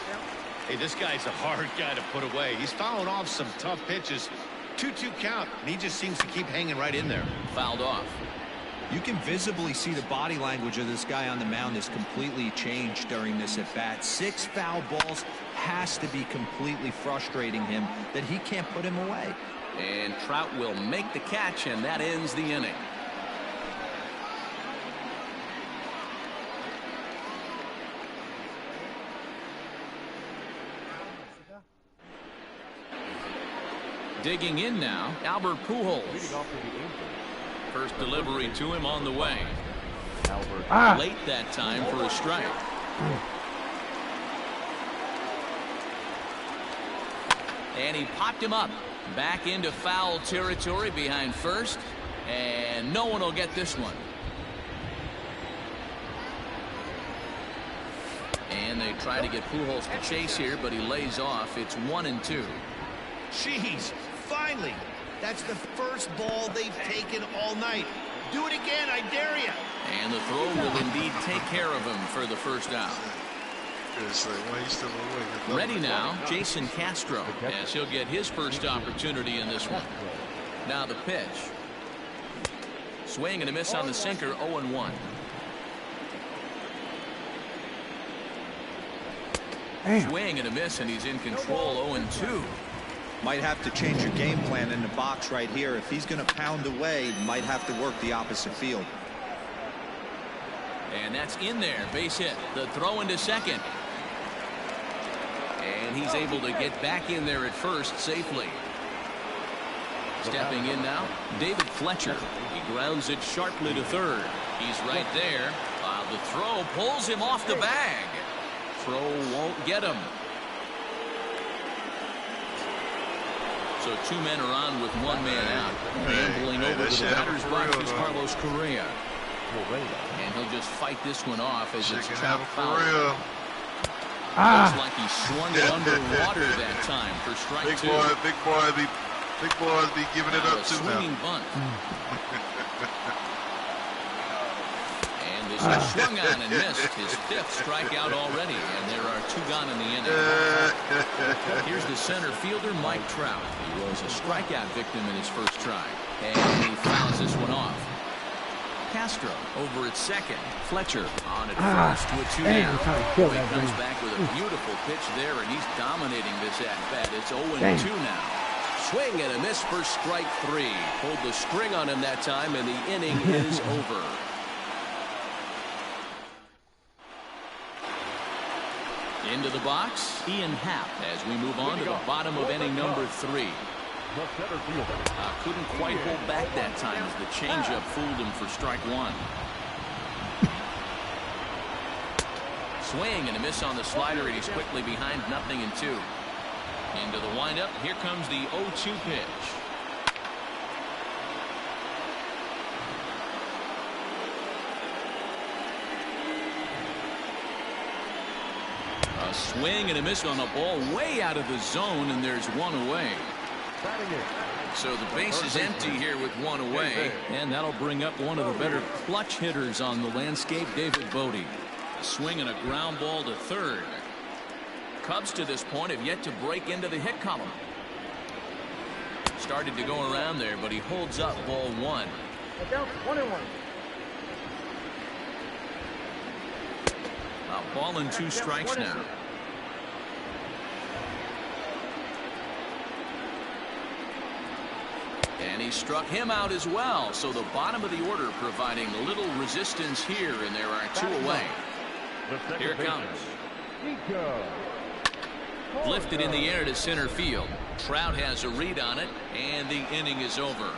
Hey, this guy's a hard guy to put away. He's fouling off some tough pitches. 2-2 count, and he just seems to keep hanging right in there. Fouled off. You can visibly see the body language of this guy on the mound is completely changed during this at bat. 6 foul balls has to be completely frustrating him that he can't put him away. And Trout will make the catch, and that ends the inning. Digging in now, Albert Pujols. First delivery to him on the way. Late that time for a strike. And he popped him up. Back into foul territory behind first. And no one will get this one. And they try to get Pujols to chase here, but he lays off. It's 1-2. Jeez, finally. That's the first ball they've taken all night. Do it again, I dare you. And the throw will indeed take care of him for the first out. Ready now, Jason Castro, as he'll get his first opportunity in this one. Now the pitch. Swing and a miss on the sinker, 0-1. Swing and a miss, and he's in control, 0-2. Might have to change your game plan in the box right here. If he's going to pound away, might have to work the opposite field. And that's in there, base hit. The throw into second. And he's able to get back in there at first safely. Stepping in now, David Fletcher. He grounds it sharply to third. He's right there. The throw pulls him off the bag. Throw won't get him. So 2 men are on with 1 man out. Gambling over to the batter's box is Carlos Correa. And he'll just fight this one off as it's chopped foul. Looks like he swung it underwater that time for strike 2. Big boys be giving it up too now. Swinging bunt. And this is swung on and missed. His 5th strikeout already, and there are 2 gone in the inning. Here's the center fielder, Mike Trout. He was a strikeout victim in his first try, and he fouls this one off. Castro over at second. Fletcher on at first to a 2 down. He comes back with a beautiful pitch there, and he's dominating this at-bat. It's 0-2 now. Swing and a miss for strike 3. Pulled the string on him that time, and the inning is over. Into the box, Ian Happ as we move on to the bottom of inning number 3. Couldn't quite hold back that time as the changeup fooled him for strike 1. Swing and a miss on the slider, and he's quickly behind 0-2. Into the windup, here comes the 0-2 pitch. A swing and a miss on the ball way out of the zone, and there's 1 away. So the base is empty here with 1 away, and that'll bring up one of the better clutch hitters on the landscape, David Bodie. A swing and a ground ball to third. Cubs to this point have yet to break into the hit column. Started to go around there, but he holds up ball 1. Down 1-1. A ball and 2 strikes now. And he struck him out as well. So the bottom of the order providing little resistance here, and there are 2 away. Here it comes. Lifted in the air to center field. Trout has a read on it, and the inning is over.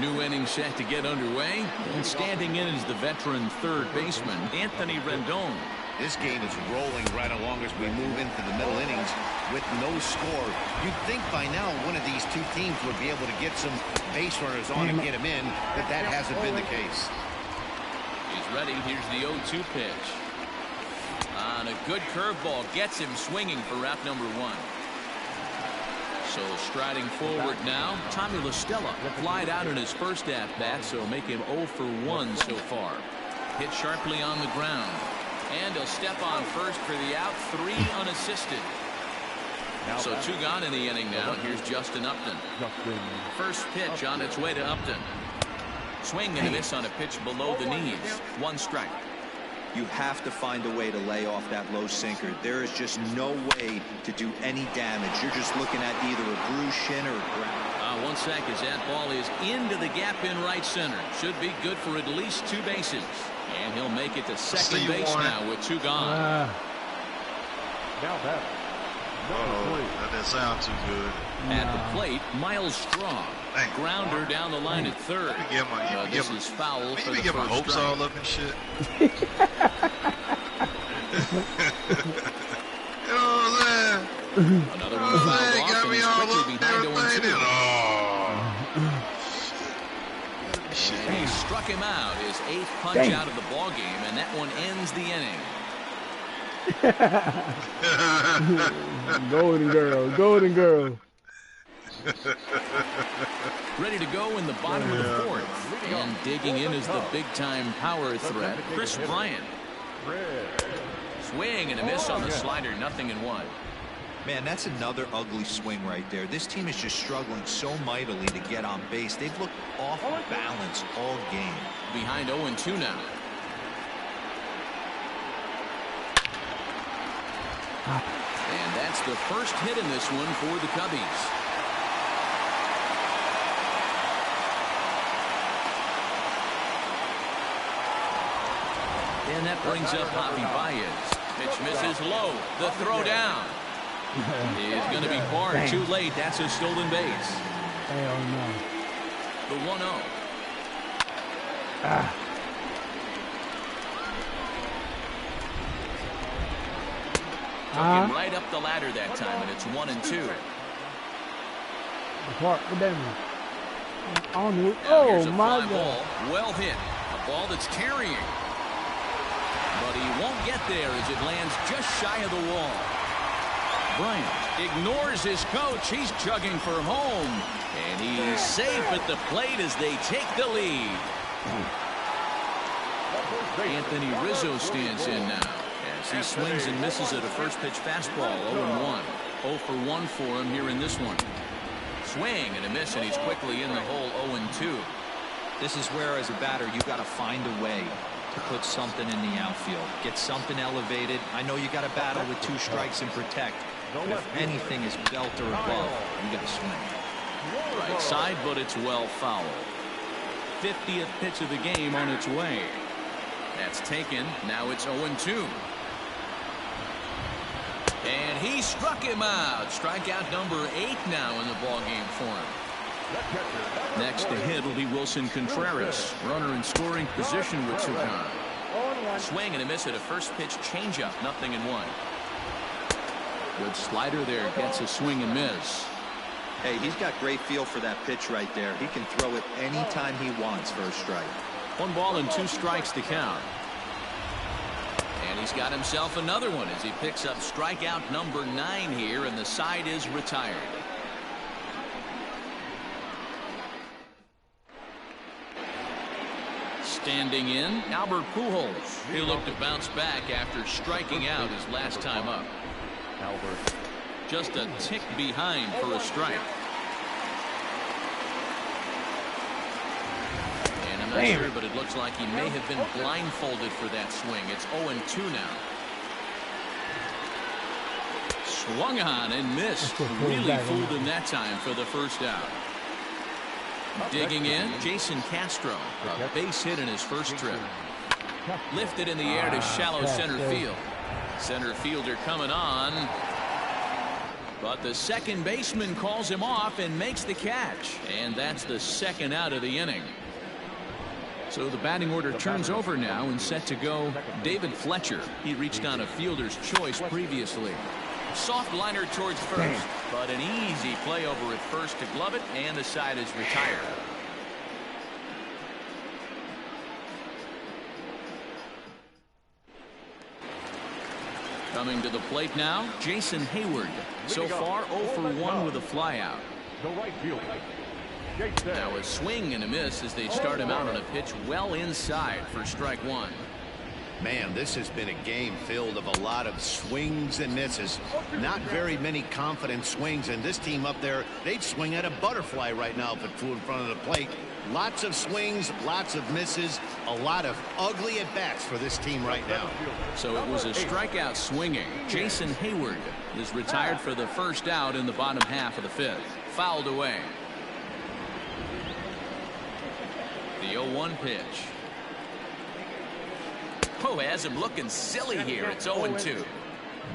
New inning set to get underway, and standing in is the veteran third baseman, Anthony Rendon. This game is rolling right along as we move into the middle innings with no score. You'd think by now one of these 2 teams would be able to get some base runners on and get them in, but that hasn't been the case. He's ready. Here's the 0-2 pitch. On a good curveball, gets him swinging for route number 1. So striding forward now, Tommy La Stella flied out in his first at-bat, so make him 0 for 1 so far. Hit sharply on the ground. And he'll step on first for the out, 3 unassisted. So 2 gone in the inning now. Here's Justin Upton. First pitch on its way to Upton. Swing and a miss on a pitch below the knees. 1 strike. You have to find a way to lay off that low sinker. There is just no way to do any damage. You're just looking at either a bruised shin or a ground. 1 sec as that ball is into the gap in right center. Should be good for at least 2 bases. And he'll make it to second base now with 2 gone. That didn't sound too good. At the plate, Miles Straw. Grounder down the line at third. This is foul for the get my hopes strike. all up and shit. You know what I'm saying? Another one fouled off, and he's quickly behind 0-2. And he struck him out, his 8th punch out of the ball game, and that one ends the inning. Golden girl, golden girl. Ready to go in the bottom of the 4th. And digging in is the big-time power threat, Chris Bryant. Swing and a miss on the slider, 0-1. Man, that's another ugly swing right there. This team is just struggling so mightily to get on base. They've looked off balance all game. Behind 0-2 now. And that's the first hit in this one for the Cubbies. And that brings up Javi Baez. Pitch misses low. The throw down. He's going to be barred too late. That's a stolen base. Hell no. The 1-0. Took him right up the ladder that time, and it's 1-2. What that mean? Oh my God! Ball, well hit, a ball that's carrying, but he won't get there as it lands just shy of the wall. Bryant ignores his coach. He's chugging for home, and he's safe at the plate as they take the lead. Anthony Rizzo stands in now as he swings and misses at a first pitch fastball. 0-1. 0 for 1 for him here in this one. Swing and a miss, and he's quickly in the hole. 0-2. This is where, as a batter, you got to find a way to put something in the outfield. Get something elevated. I know you got to battle with 2 strikes and protect. But if anything is belt or above, you got to swing. Right side, but it's well foul. 50th pitch of the game on its way. That's taken. Now it's 0-2. And he struck him out. Strikeout number 8 now in the ballgame for him. Next to hit will be Wilson Contreras. Runner in scoring position with 2 gone. Swing and a miss at a first pitch changeup. 0-1. Good slider there. Gets a swing and miss. Hey, he's got great feel for that pitch right there. He can throw it anytime he wants for a strike. 1 ball and 2 strikes to count. And he's got himself another one as he picks up strikeout number 9 here, and the side is retired. Standing in, Albert Pujols. He looked to bounce back after striking out his last time up. Albert. Just a tick behind for a strike. And I'm not sure, but it looks like he may have been blindfolded for that swing. It's 0-2 now. Swung on and missed. Really fooled him that time for the first out. Digging in, Jason Castro. A base hit in his first trip. Lifted in the air to shallow center field. Center fielder coming on. But the second baseman calls him off and makes the catch. And that's the second out of the inning. So the batting order turns over now and set to go David Fletcher. He reached on a fielder's choice previously. Soft liner towards first, but an easy play over at first to glove it, and the side is retired. Coming to the plate now, Jason Hayward. So far 0 for 1 with a flyout. Now a swing and a miss as they start him out on a pitch well inside for strike 1. Man, this has been a game filled of a lot of swings and misses. Not very many confident swings, and this team up there, they'd swing at a butterfly right now if it flew in front of the plate. Lots of swings, lots of misses, a lot of ugly at-bats for this team right now. So it was a strikeout swinging. Jason Hayward is retired for the first out in the bottom half of the 5th. Fouled away. The 0-1 pitch. Oh, has him looking silly here. It's 0-2.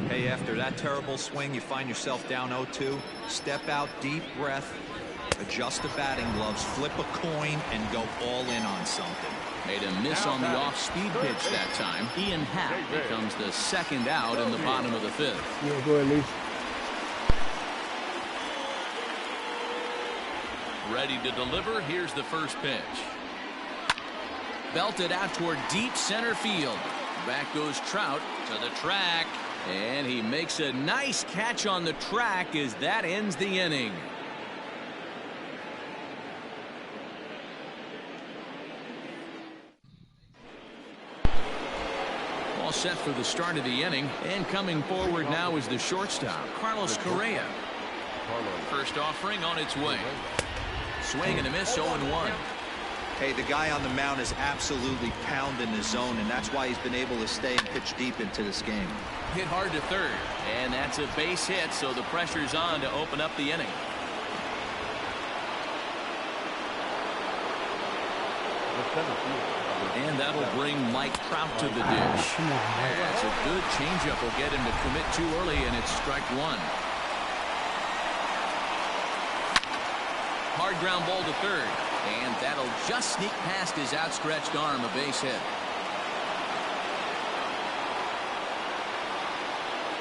Hey, after that terrible swing, you find yourself down 0-2. Step out, deep breath, adjust the batting gloves, flip a coin, and go all in on something. Made a miss on the off-speed pitch that time. Ian Happ becomes the second out in the bottom of the 5th. Yeah, go ahead, Lee. Ready to deliver. Here's the first pitch. Belted out toward deep center field. Back goes Trout to the track, and he makes a nice catch on the track as that ends the inning. All set for the start of the inning, and coming forward now is the shortstop, Carlos Correa. First offering on its way. Swing and a miss, 0-1. Hey, the guy on the mound is absolutely pounding the zone, and that's why he's been able to stay and pitch deep into this game. Hit hard to third, and that's a base hit, so the pressure's on to open up the inning. The center fielder, And that'll bring Mike Trout to the dish. That's a good changeup. Will get him to commit too early, and it's strike one. Hard ground ball to third. And that'll just sneak past his outstretched arm, a base hit.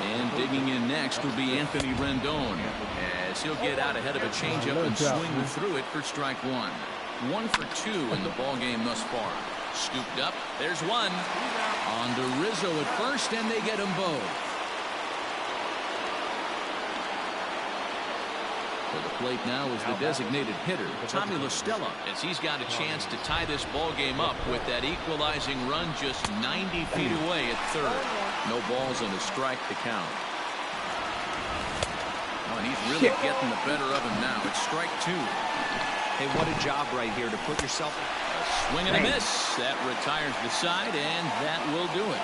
And digging in next will be Anthony Rendon, as he'll get out ahead of a changeup and swing through it for strike one. 1 for 2 in the ball game thus far. Scooped up. There's one. On to Rizzo at first, and they get them both. For the plate now is the designated hitter, Tommy La Stella, as he's got a chance to tie this ball game up with that equalizing run just 90 feet away at third. No balls and a strike to count. Oh, and he's really getting the better of him now. It's strike two. Hey, what a job right here to put yourself. A swing and a miss. That retires the side, and that will do it.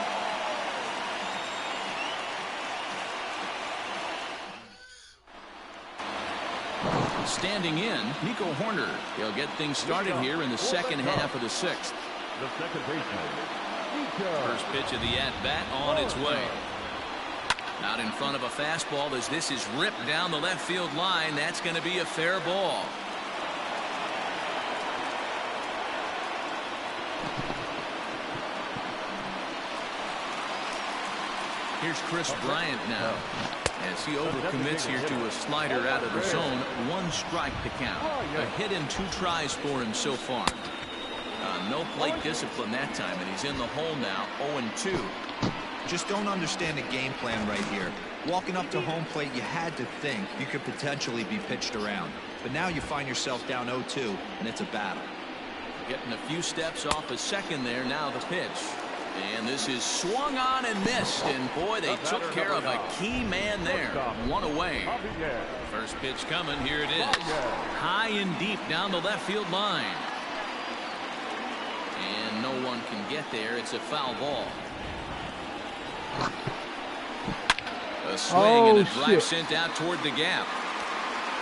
Standing in, Nico Horner. He'll get things started here in the second half of the sixth. The second baseman. First pitch of the at-bat on its way. Out in front of a fastball as this is ripped down the left field line. That's going to be a fair ball. Here's Chris Bryant now, as he overcommits here to a slider out of the zone. 1 strike to count. A hit in 2 tries for him so far. No plate discipline that time, and he's in the hole now, 0-2. Just don't understand the game plan right here. Walking up to home plate, you had to think you could potentially be pitched around. But now you find yourself down 0-2, and it's a battle. Getting a few steps off a second there. Now the pitch. And this is swung on and missed. And boy, they took care of a key man there. 1 away. First pitch coming. Here it is. High and deep down the left field line. And no one can get there. It's a foul ball. A swing and a drive sent out toward the gap.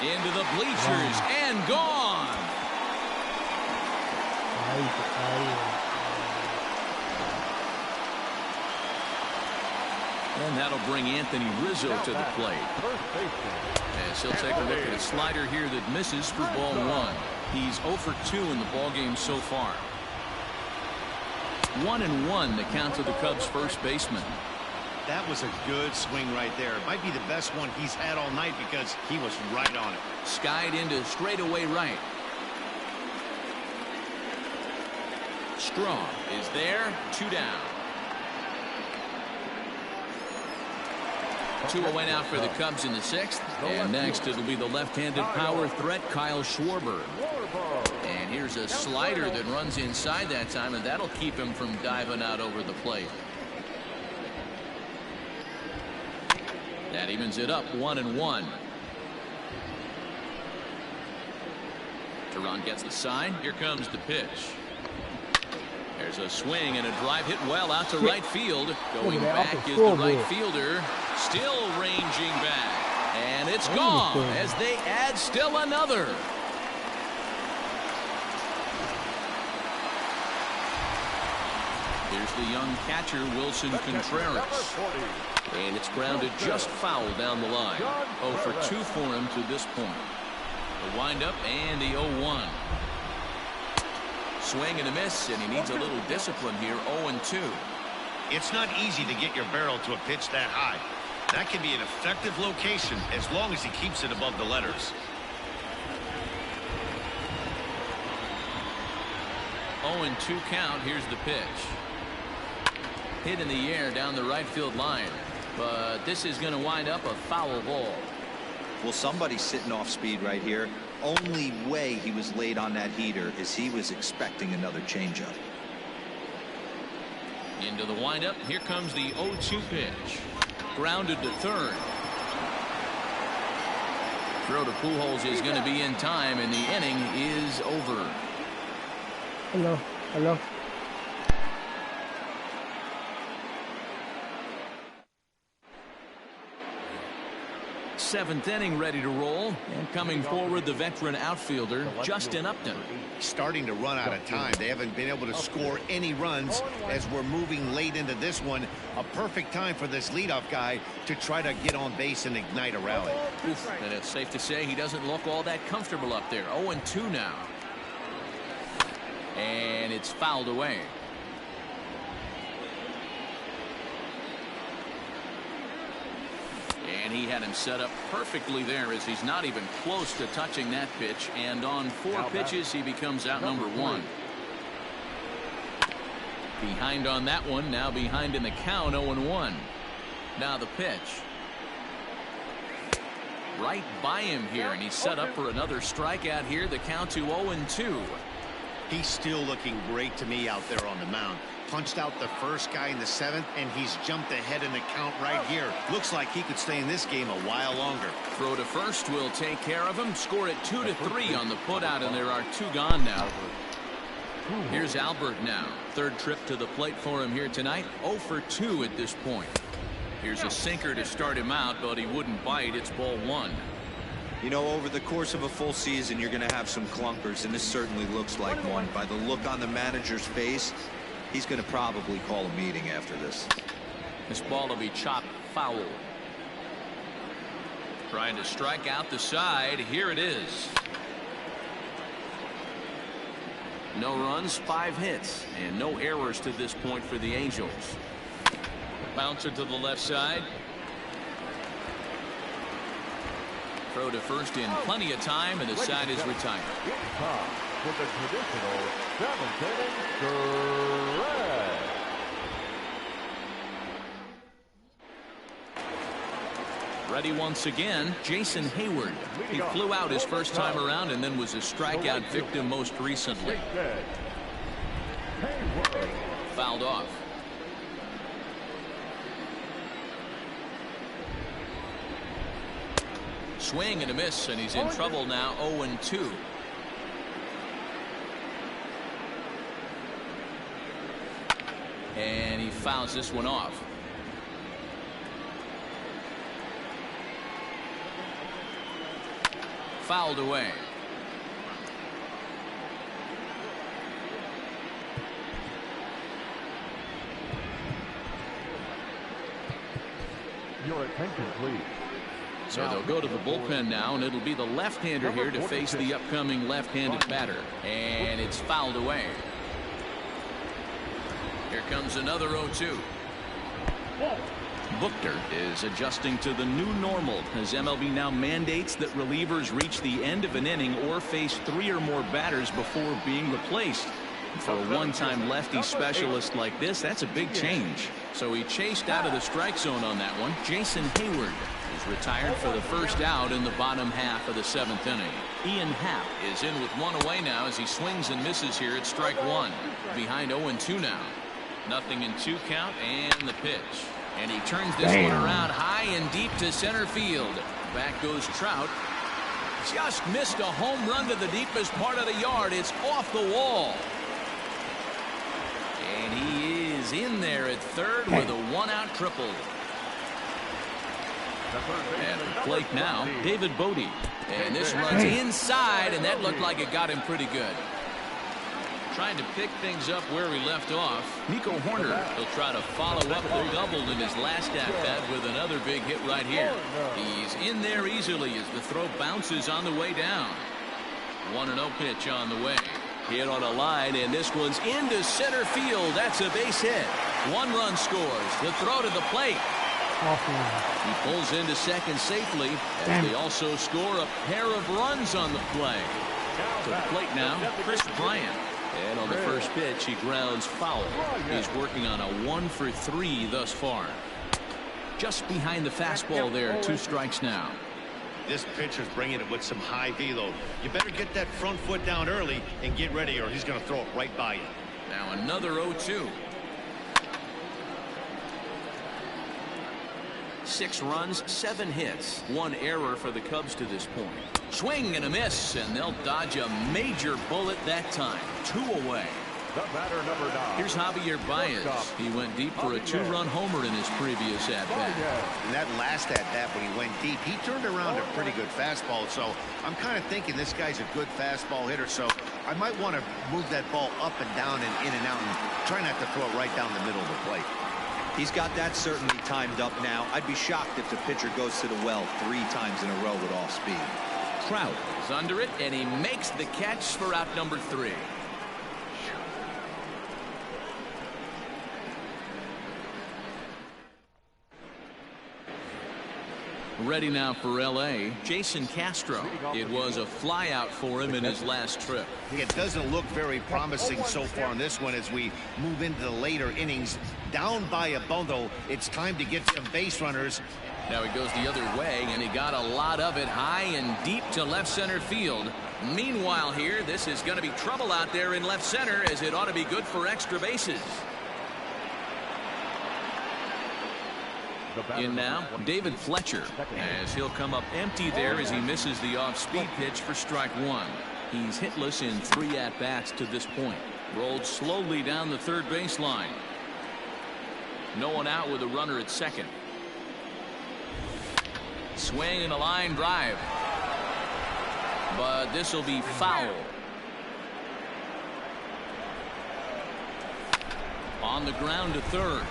Into the bleachers and gone. And that'll bring Anthony Rizzo to the plate. As he'll take a look at a slider here that misses for ball 1. He's 0 for 2 in the ball game so far. 1-1 the count to the Cubs first baseman. That was a good swing right there. It might be the best one he's had all night because he was right on it. Skied into straightaway right. Strong is there. 2 down. 2 away now for the Cubs in the 6th. And next it'll be the left-handed power threat, Kyle Schwarber. And here's a slider that runs inside that time, and that'll keep him from diving out over the plate. That evens it up, 1-1. Teron gets the sign. Here comes the pitch. There's a swing and a drive hit well out to right field. Going back is the right fielder. Still ranging back. And it's gone as they add still another. Here's the young catcher, Wilson Contreras. And it's grounded just foul down the line. 0 for 2 for him to this point. The windup and the 0-1. Swing and a miss, and he needs a little discipline here. 0-2. It's not easy to get your barrel to a pitch that high. That can be an effective location as long as he keeps it above the letters. 0-2 count. Here's the pitch. Hit in the air down the right field line. But this is going to wind up a foul ball. Well, somebody's sitting off speed right here. Only way he was late on that heater is he was expecting another changeup. Into the windup. Here comes the 0-2 pitch. Grounded to third. Throw to Pujols is going to be in time, and the inning is over. Hello. seventh inning ready to roll. And coming forward, the veteran outfielder, Justin Upton. Starting to run out of time. They haven't been able to score any runs as we're moving late into this one. A perfect time for this leadoff guy to try to get on base and ignite a rally. Oof, and it's safe to say he doesn't look all that comfortable up there. 0-2 now. And it's fouled away. And he had him set up perfectly there as he's not even close to touching that pitch. And on 4 pitches, he becomes out number 1. Behind on that one, now behind in the count, 0-1. Now the pitch. Right by him here, and he's set up for another strikeout here. The count to 0-2. He's still looking great to me out there on the mound. Punched out the first guy in the 7th, and he's jumped ahead in the count right here. Looks like he could stay in this game a while longer. Throw to first will take care of him. Score it 2-3 on the putout, and there are 2 gone now. Here's Albert now. 3rd trip to the plate for him here tonight. 0 for 2 at this point. Here's a sinker to start him out, but he wouldn't bite. It's ball 1. You know, over the course of a full season, you're going to have some clunkers, and this certainly looks like one. By the look on the manager's face, he's going to probably call a meeting after this. This ball will be chopped foul. Trying to strike out the side. Here it is. No runs, 5 hits, and no errors to this point for the Angels. Bouncer to the left side. Throw to first in plenty of time, and the side is retired. It's time for the traditional 7th inning stretch. Ready once again, Jason Hayward. He flew out his first time around and then was a strikeout victim most recently. Fouled off. Swing and a miss, and he's in trouble now. 0-2. And he fouls this one off. Fouled away. Your attention, please. So they'll go to the bullpen now, and it'll be the left-hander here to face the upcoming left-handed batter. And it's fouled away. Here comes another 0-2. Buchter is adjusting to the new normal as MLB now mandates that relievers reach the end of an inning or face 3 or more batters before being replaced. For a one-time lefty specialist like this, that's a big change. So he chased out of the strike zone on that one. Jason Hayward is retired for the first out in the bottom half of the 7th inning. Ian Happ is in with 1 away now as he swings and misses here at strike 1. Behind 0-2 now. Nothing in 2 count, and the pitch. And he turns this one around high and deep to center field. Back goes Trout. Just missed a home run to the deepest part of the yard. It's off the wall. And he is in there at third with a 1-out triple. At the plate now, David Bodie. And this runs inside, and that looked like it got him pretty good. Trying to pick things up where we left off. Nico Horner will try to follow up the double in his last at-bat with another big hit right here. He's in there easily as the throw bounces on the way down. 1-0 pitch on the way. Hit on a line, and this one's into center field. That's a base hit. 1 run scores. The throw to the plate. He pulls into second safely as they also score a pair of runs on the play. To the plate now, Chris Bryant. And on the first pitch, he grounds foul. He's working on a 1 for 3 thus far. Just behind the fastball there, 2 strikes now. This pitcher's bringing it with some high velo. You better get that front foot down early and get ready, or he's going to throw it right by you. Now another 0-2. 6 runs, 7 hits, 1 error for the Cubs to this point. Swing and a miss, and they'll dodge a major bullet that time. 2 away. The batter, number 9. Here's Javier Baez. He went deep for a 2-run homer in his previous at-bat. And that last at-bat when he went deep, he turned around a pretty good fastball. So I'm kind of thinking this guy's a good fastball hitter. So I might want to move that ball up and down and in and out and try not to throw it right down the middle of the plate. He's got that certainly timed up now. I'd be shocked if the pitcher goes to the well 3 times in a row with off speed. Trout is under it, and he makes the catch for out number 3. Ready now for L.A., Jason Castro. It was a flyout for him in his last trip. It doesn't look very promising so far in this one as we move into the later innings. Down by a bundle, it's time to get some base runners. Now he goes the other way, and he got a lot of it high and deep to left center field. Meanwhile here, this is going to be trouble out there in left center, as it ought to be good for extra bases. In now, David Fletcher, as he'll come up empty there as he misses the off-speed pitch for strike 1. He's hitless in 3 at-bats to this point. Rolled slowly down the third baseline. No one out with a runner at second. Swing and a line drive. But this will be foul. On the ground to third.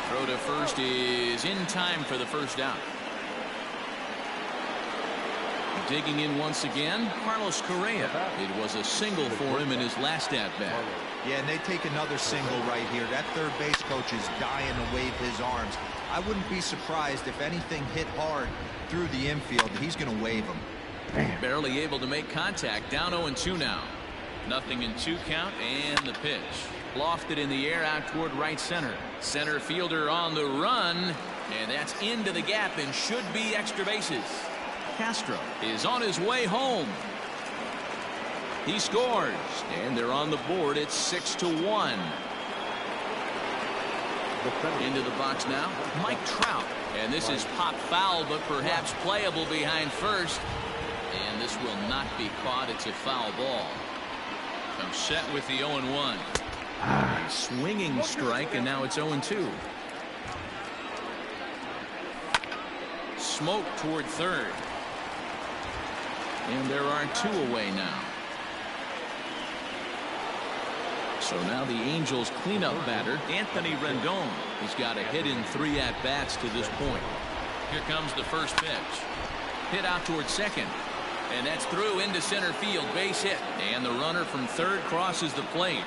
Throw to first is in time for the first out. Digging in once again, Carlos Correa. It was a single for him in his last at-bat. Yeah, and they take another single right here. That third base coach is dying to wave his arms. I wouldn't be surprised if anything hit hard through the infield. He's going to wave them. Barely able to make contact. Down 0-2 now. Nothing in 2 count, and the pitch. Lofted in the air out toward right center. Center fielder on the run, and that's into the gap and should be extra bases. Castro is on his way home. He scores, and they're on the board. It's 6-1. Into the box now, Mike Trout. And this is pop foul, but perhaps playable behind first. And this will not be caught. It's a foul ball. I'm set with the 0-1. A swinging strike, and now it's 0-2. Smoke toward third. And there are 2 away now. So now the Angels cleanup batter, Anthony Rendon, has got a hit in 3 at-bats to this point. Here comes the first pitch. Hit out toward second. And that's through into center field. Base hit. And the runner from third crosses the plate.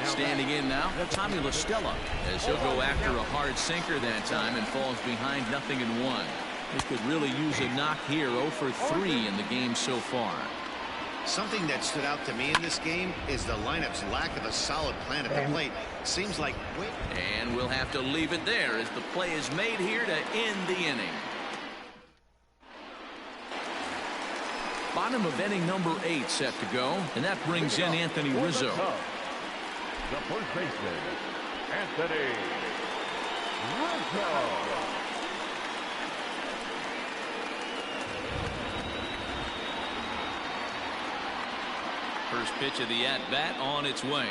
Standing in now, Tommy La Stella, as he'll go after a hard sinker that time and falls behind 0-1. He could really use a knock here. 0 for 3 in the game so far. Something that stood out to me in this game is the lineup's lack of a solid plan at the plate. Seems like... And we'll have to leave it there as the play is made here to end the inning. Bottom of inning number 8 set to go, and that brings in Anthony Rizzo. The first baseman, Anthony Rizzo. First pitch of the at-bat on its way.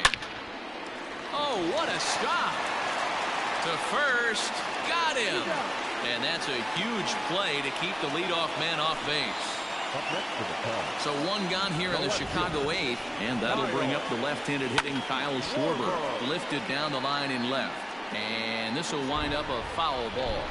Oh, what a stop. To first. Got him. And that's a huge play to keep the leadoff man off base. So 1 gone here in the Chicago 8th, and that'll bring up the left-handed hitting Kyle Schwarber. Lifted down the line in left. And this will wind up a foul ball.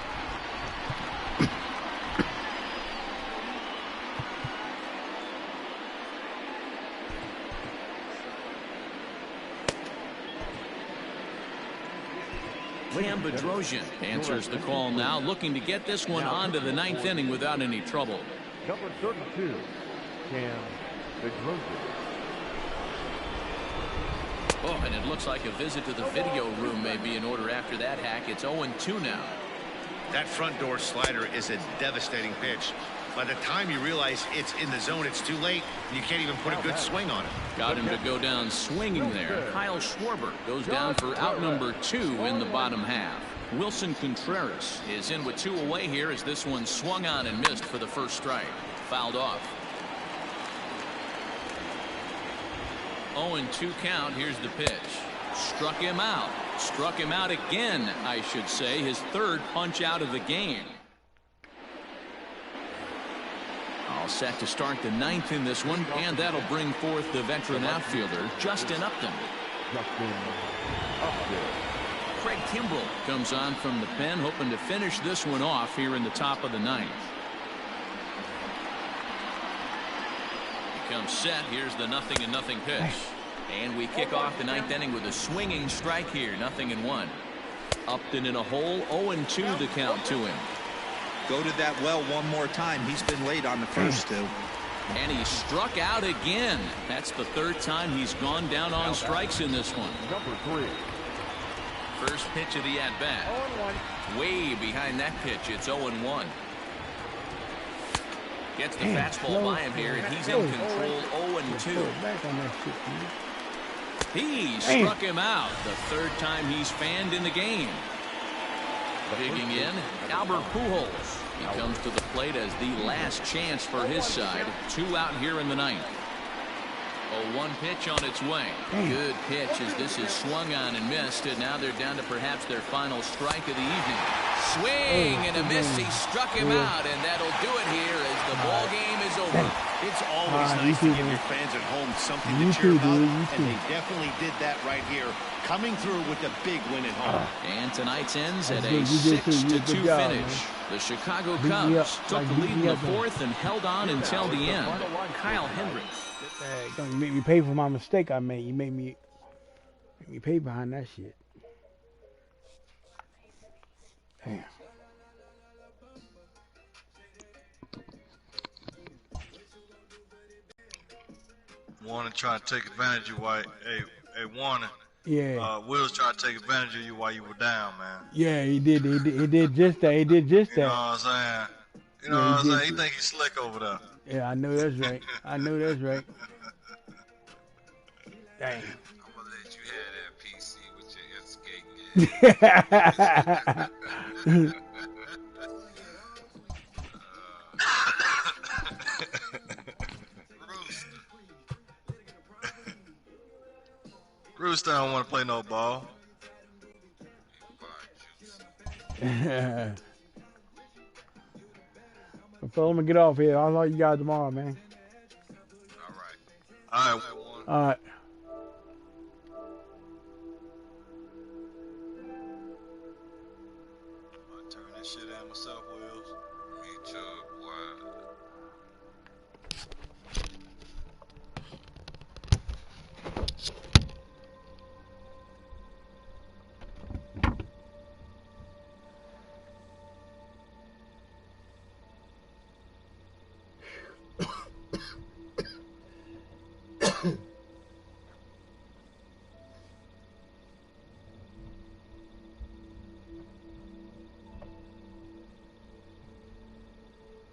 Cam Bedrosian answers the call now, looking to get this one onto the 9th inning without any trouble. Number 32, Cam Bedrosian. Oh, and it looks like a visit to the video room may be in order after that hack. It's 0-2 now. That front door slider is a devastating pitch. By the time you realize it's in the zone, it's too late. You can't even put a good swing on it. Got him to go down swinging there. Kyle Schwarber goes down for out number 2 in the bottom half. Wilson Contreras is in with 2 away here as this one swung on and missed for the first strike. Fouled off. 0-2 count. Here's the pitch. Struck him out. Struck him out again, I should say. His third punch out of the game. All set to start the ninth in this one, and that'll bring forth the veteran outfielder, Justin Upton. Craig Kimbrell comes on from the pen, hoping to finish this one off here in the top of the ninth. He comes set. Here's the 0-0 pitch. And we kick off the ninth inning with a swinging strike here, 0-1. Upton in a hole, 0-2 the count to him. Go to that well one more time. He's been late on the first two. And he struck out again. That's the third time he's gone down on strikes in this one. Number 3. First pitch of the at-bat. Way behind that pitch. It's 0-1. Gets the fastball by him here, and he's in control. 0-2. He struck him out. The third time he's fanned in the game. Digging in, Albert Pujols. He comes to the plate as the last chance for his side. 2 out here in the ninth. 0-1 pitch on its way. Good pitch as this is swung on and missed, and now they're down to perhaps their final strike of the evening. Swing and a miss. He struck him out, and that'll do it here as the ball game is over. It's always nice to give your fans at home something to cheer about, and they definitely did that right here, coming through with a big win at home. And tonight's ends at a 6-2 finish. The Chicago Cubs took the lead in the fourth and held on until the end. Kyle Hendricks. Don't make me pay for my mistake I made. You made me pay behind that shit. Damn. Warner trying to take advantage of why. Hey, Warner. Yeah. Will's trying to take advantage of you while you were down, man. Yeah, he did. He did just that. He did just that. You know what I'm saying? You know what I'm saying? He think he's slick over there. Yeah, I know that's right. I know that's right. Dang. I'm gonna let you have that PC with your escape game. Rooster don't want to play no ball. So I'm gonna get off here. I'll talk to you guys tomorrow, man. All right. All right. I'll turn that shit out myself, Wills. Me too, boy.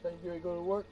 So you ready to go to work?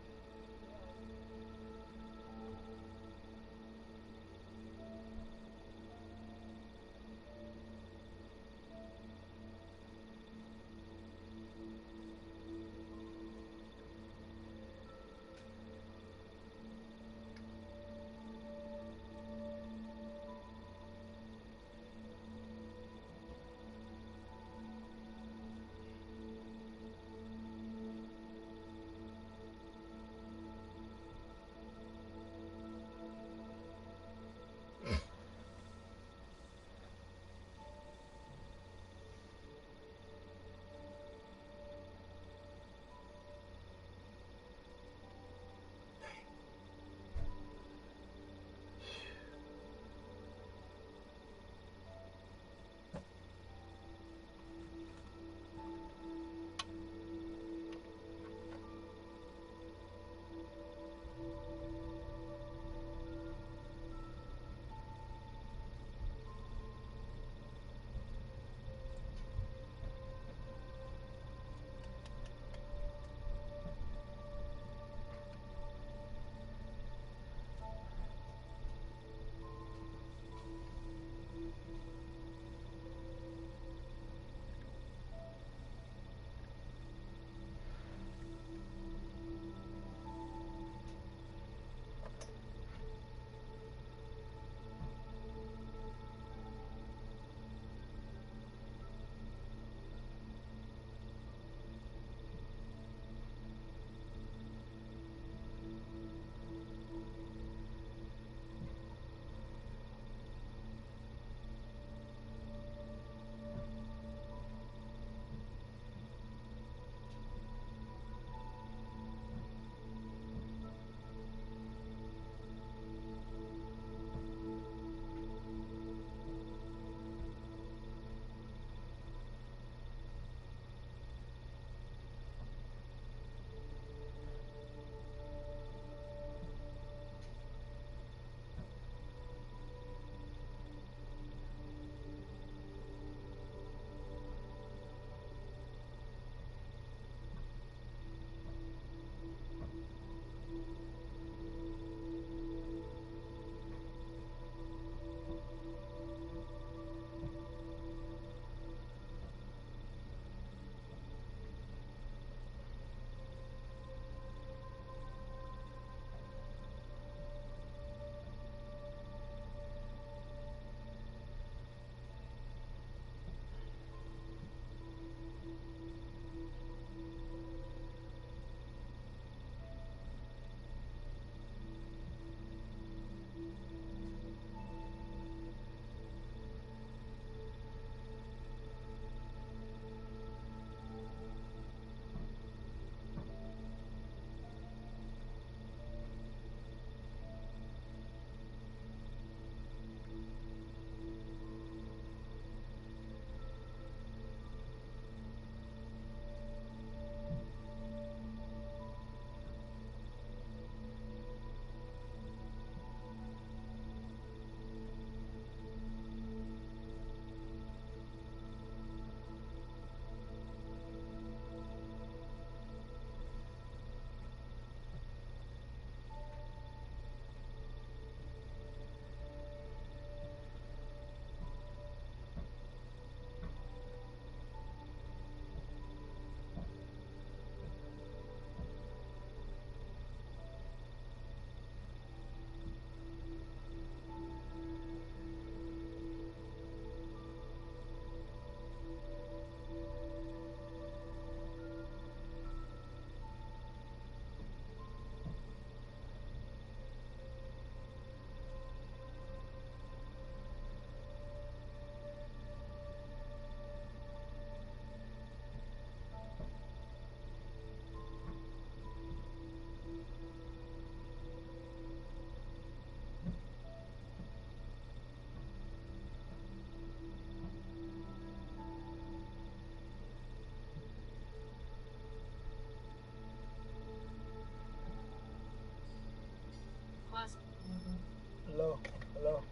Hello? Hello?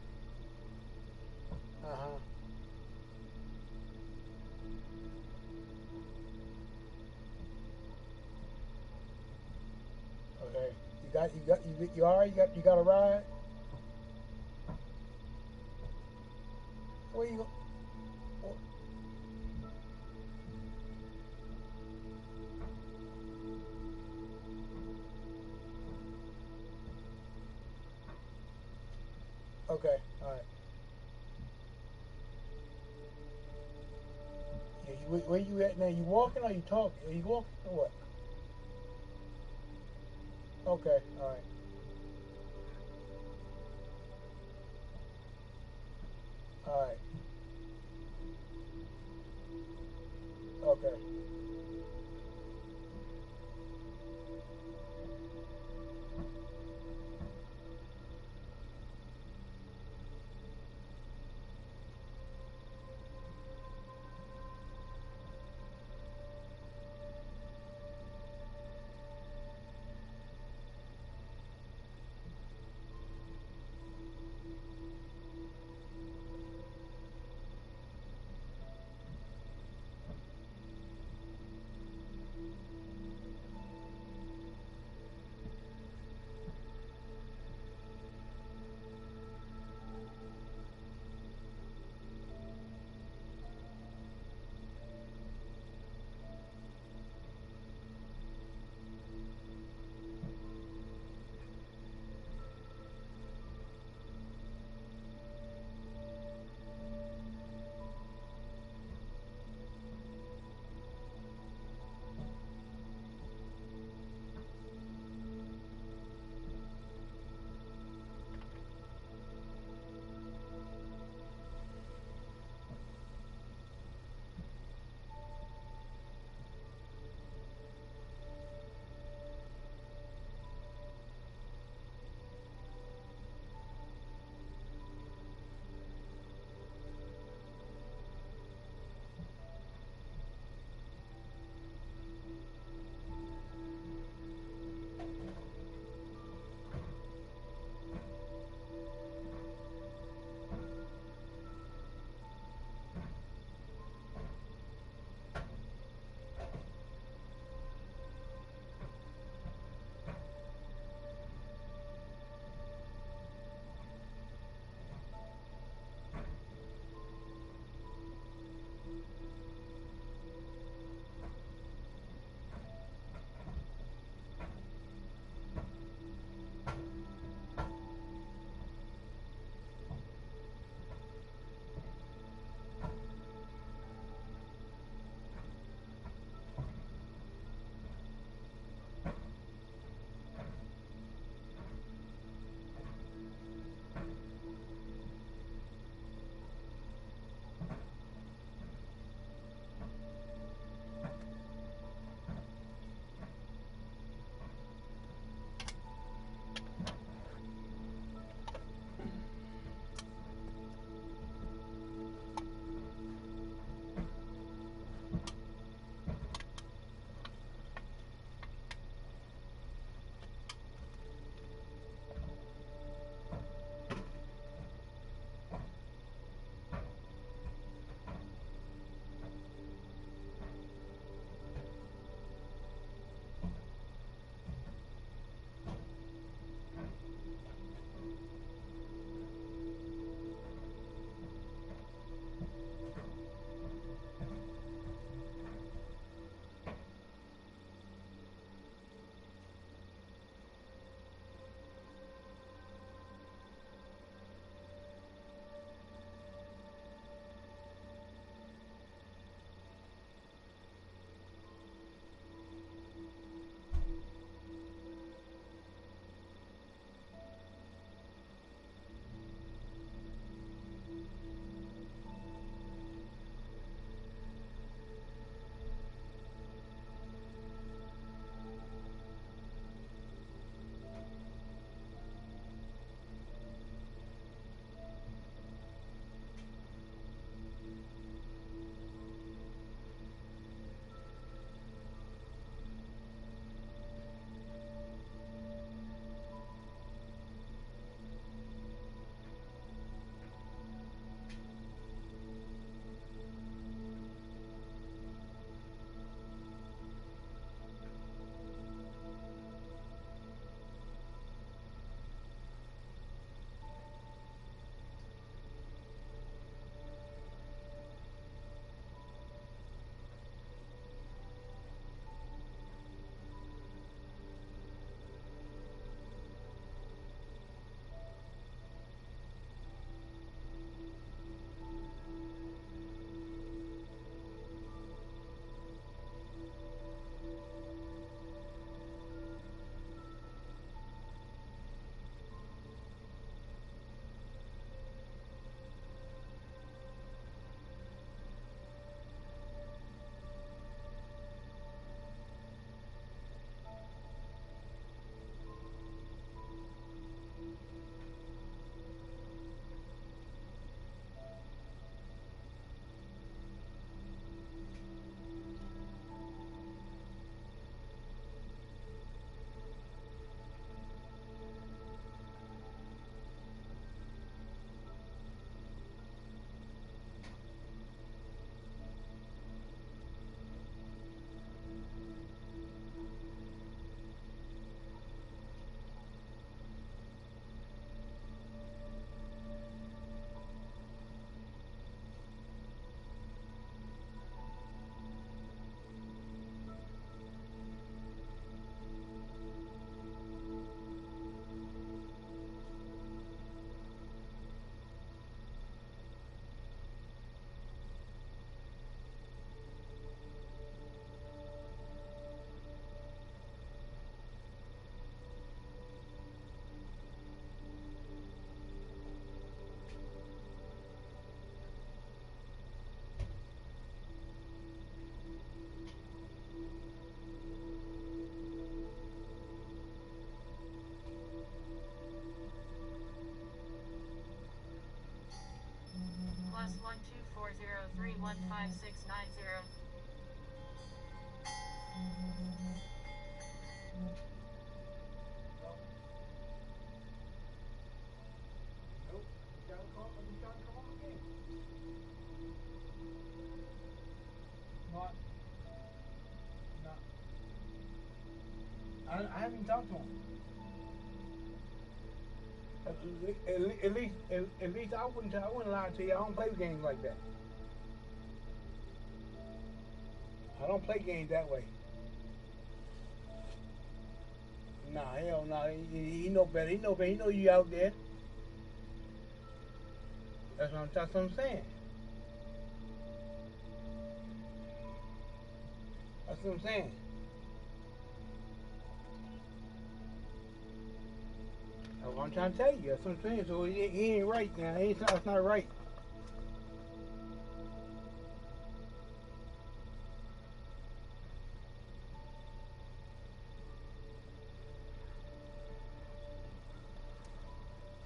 Uh-huh. Okay. You all right? You got a ride? Where you go? Okay, all right. Yeah, where you at now? You walking or you talking? Are you walking or what? Okay, all right. All right. Okay. I haven't talked to him. At least I wouldn't lie to you. I don't play games like that. I don't play games that way. Nah, hell no. He know better. He know better. He know you out there. That's what I'm saying. That's what I'm saying. That's what I'm trying to tell you. That's what I'm saying. So he ain't right now. That's not right.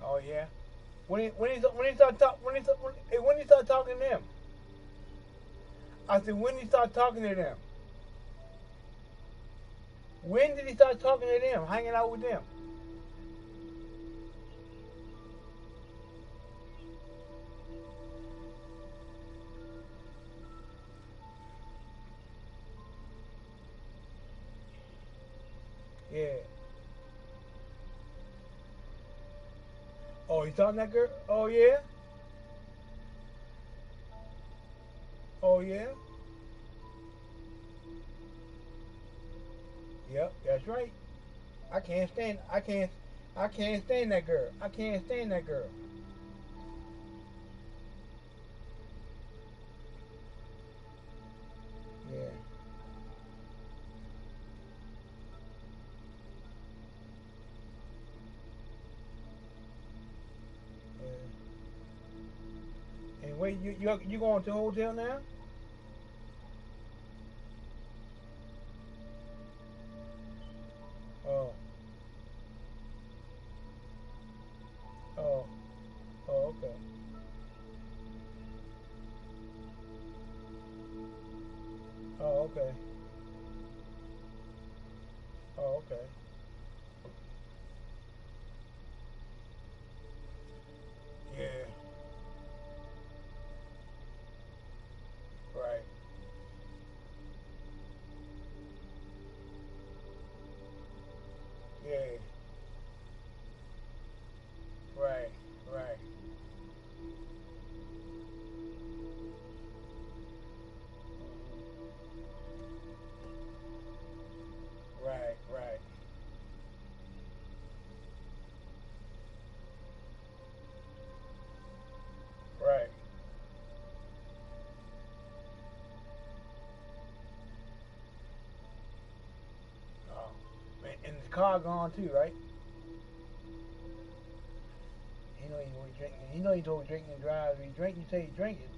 Oh yeah. When he start talking to them, I said when he start talking to them. When did he start talking to them, hanging out with them? Yeah. Oh, he's talking to that girl? Oh yeah? Oh yeah? Yep, that's right. I can't stand that girl. I can't stand that girl. Yeah. Yeah. And wait, you going to the hotel now? Oh. Oh. Oh, okay. Oh, okay. Oh, okay. Yeah. Right. Yeah. Right. Right. Right. Right. Right. Oh. And the car gone too, right? You know you always drinking. You know you told drinking and drive. If you drink, you say you drinking.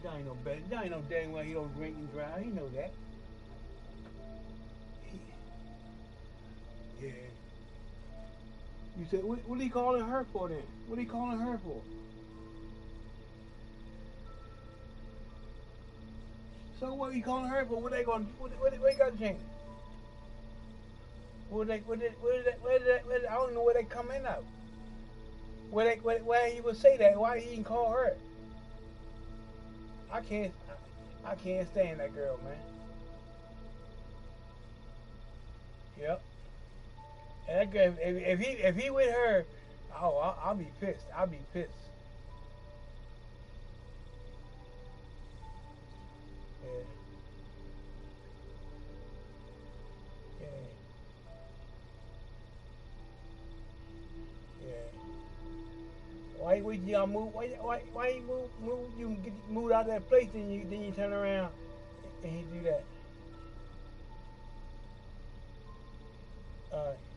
You ain't no better. You ain't no dang well he don't drink and drive. You know that. Yeah. You said what are he calling her for then? What are he calling her for? So what are you calling her for? What they going? What they got to change? I don't know where they come in at. Where he would say that? Why he didn't call her? I can't. I can't stand that girl, man. Yep. And that girl, if he with her, oh, I'll be pissed. I'll be pissed. Yeah. Yeah. Yeah. Why would y'all move? Why you move? You get moved out of that place, then you turn around and you do that. All right.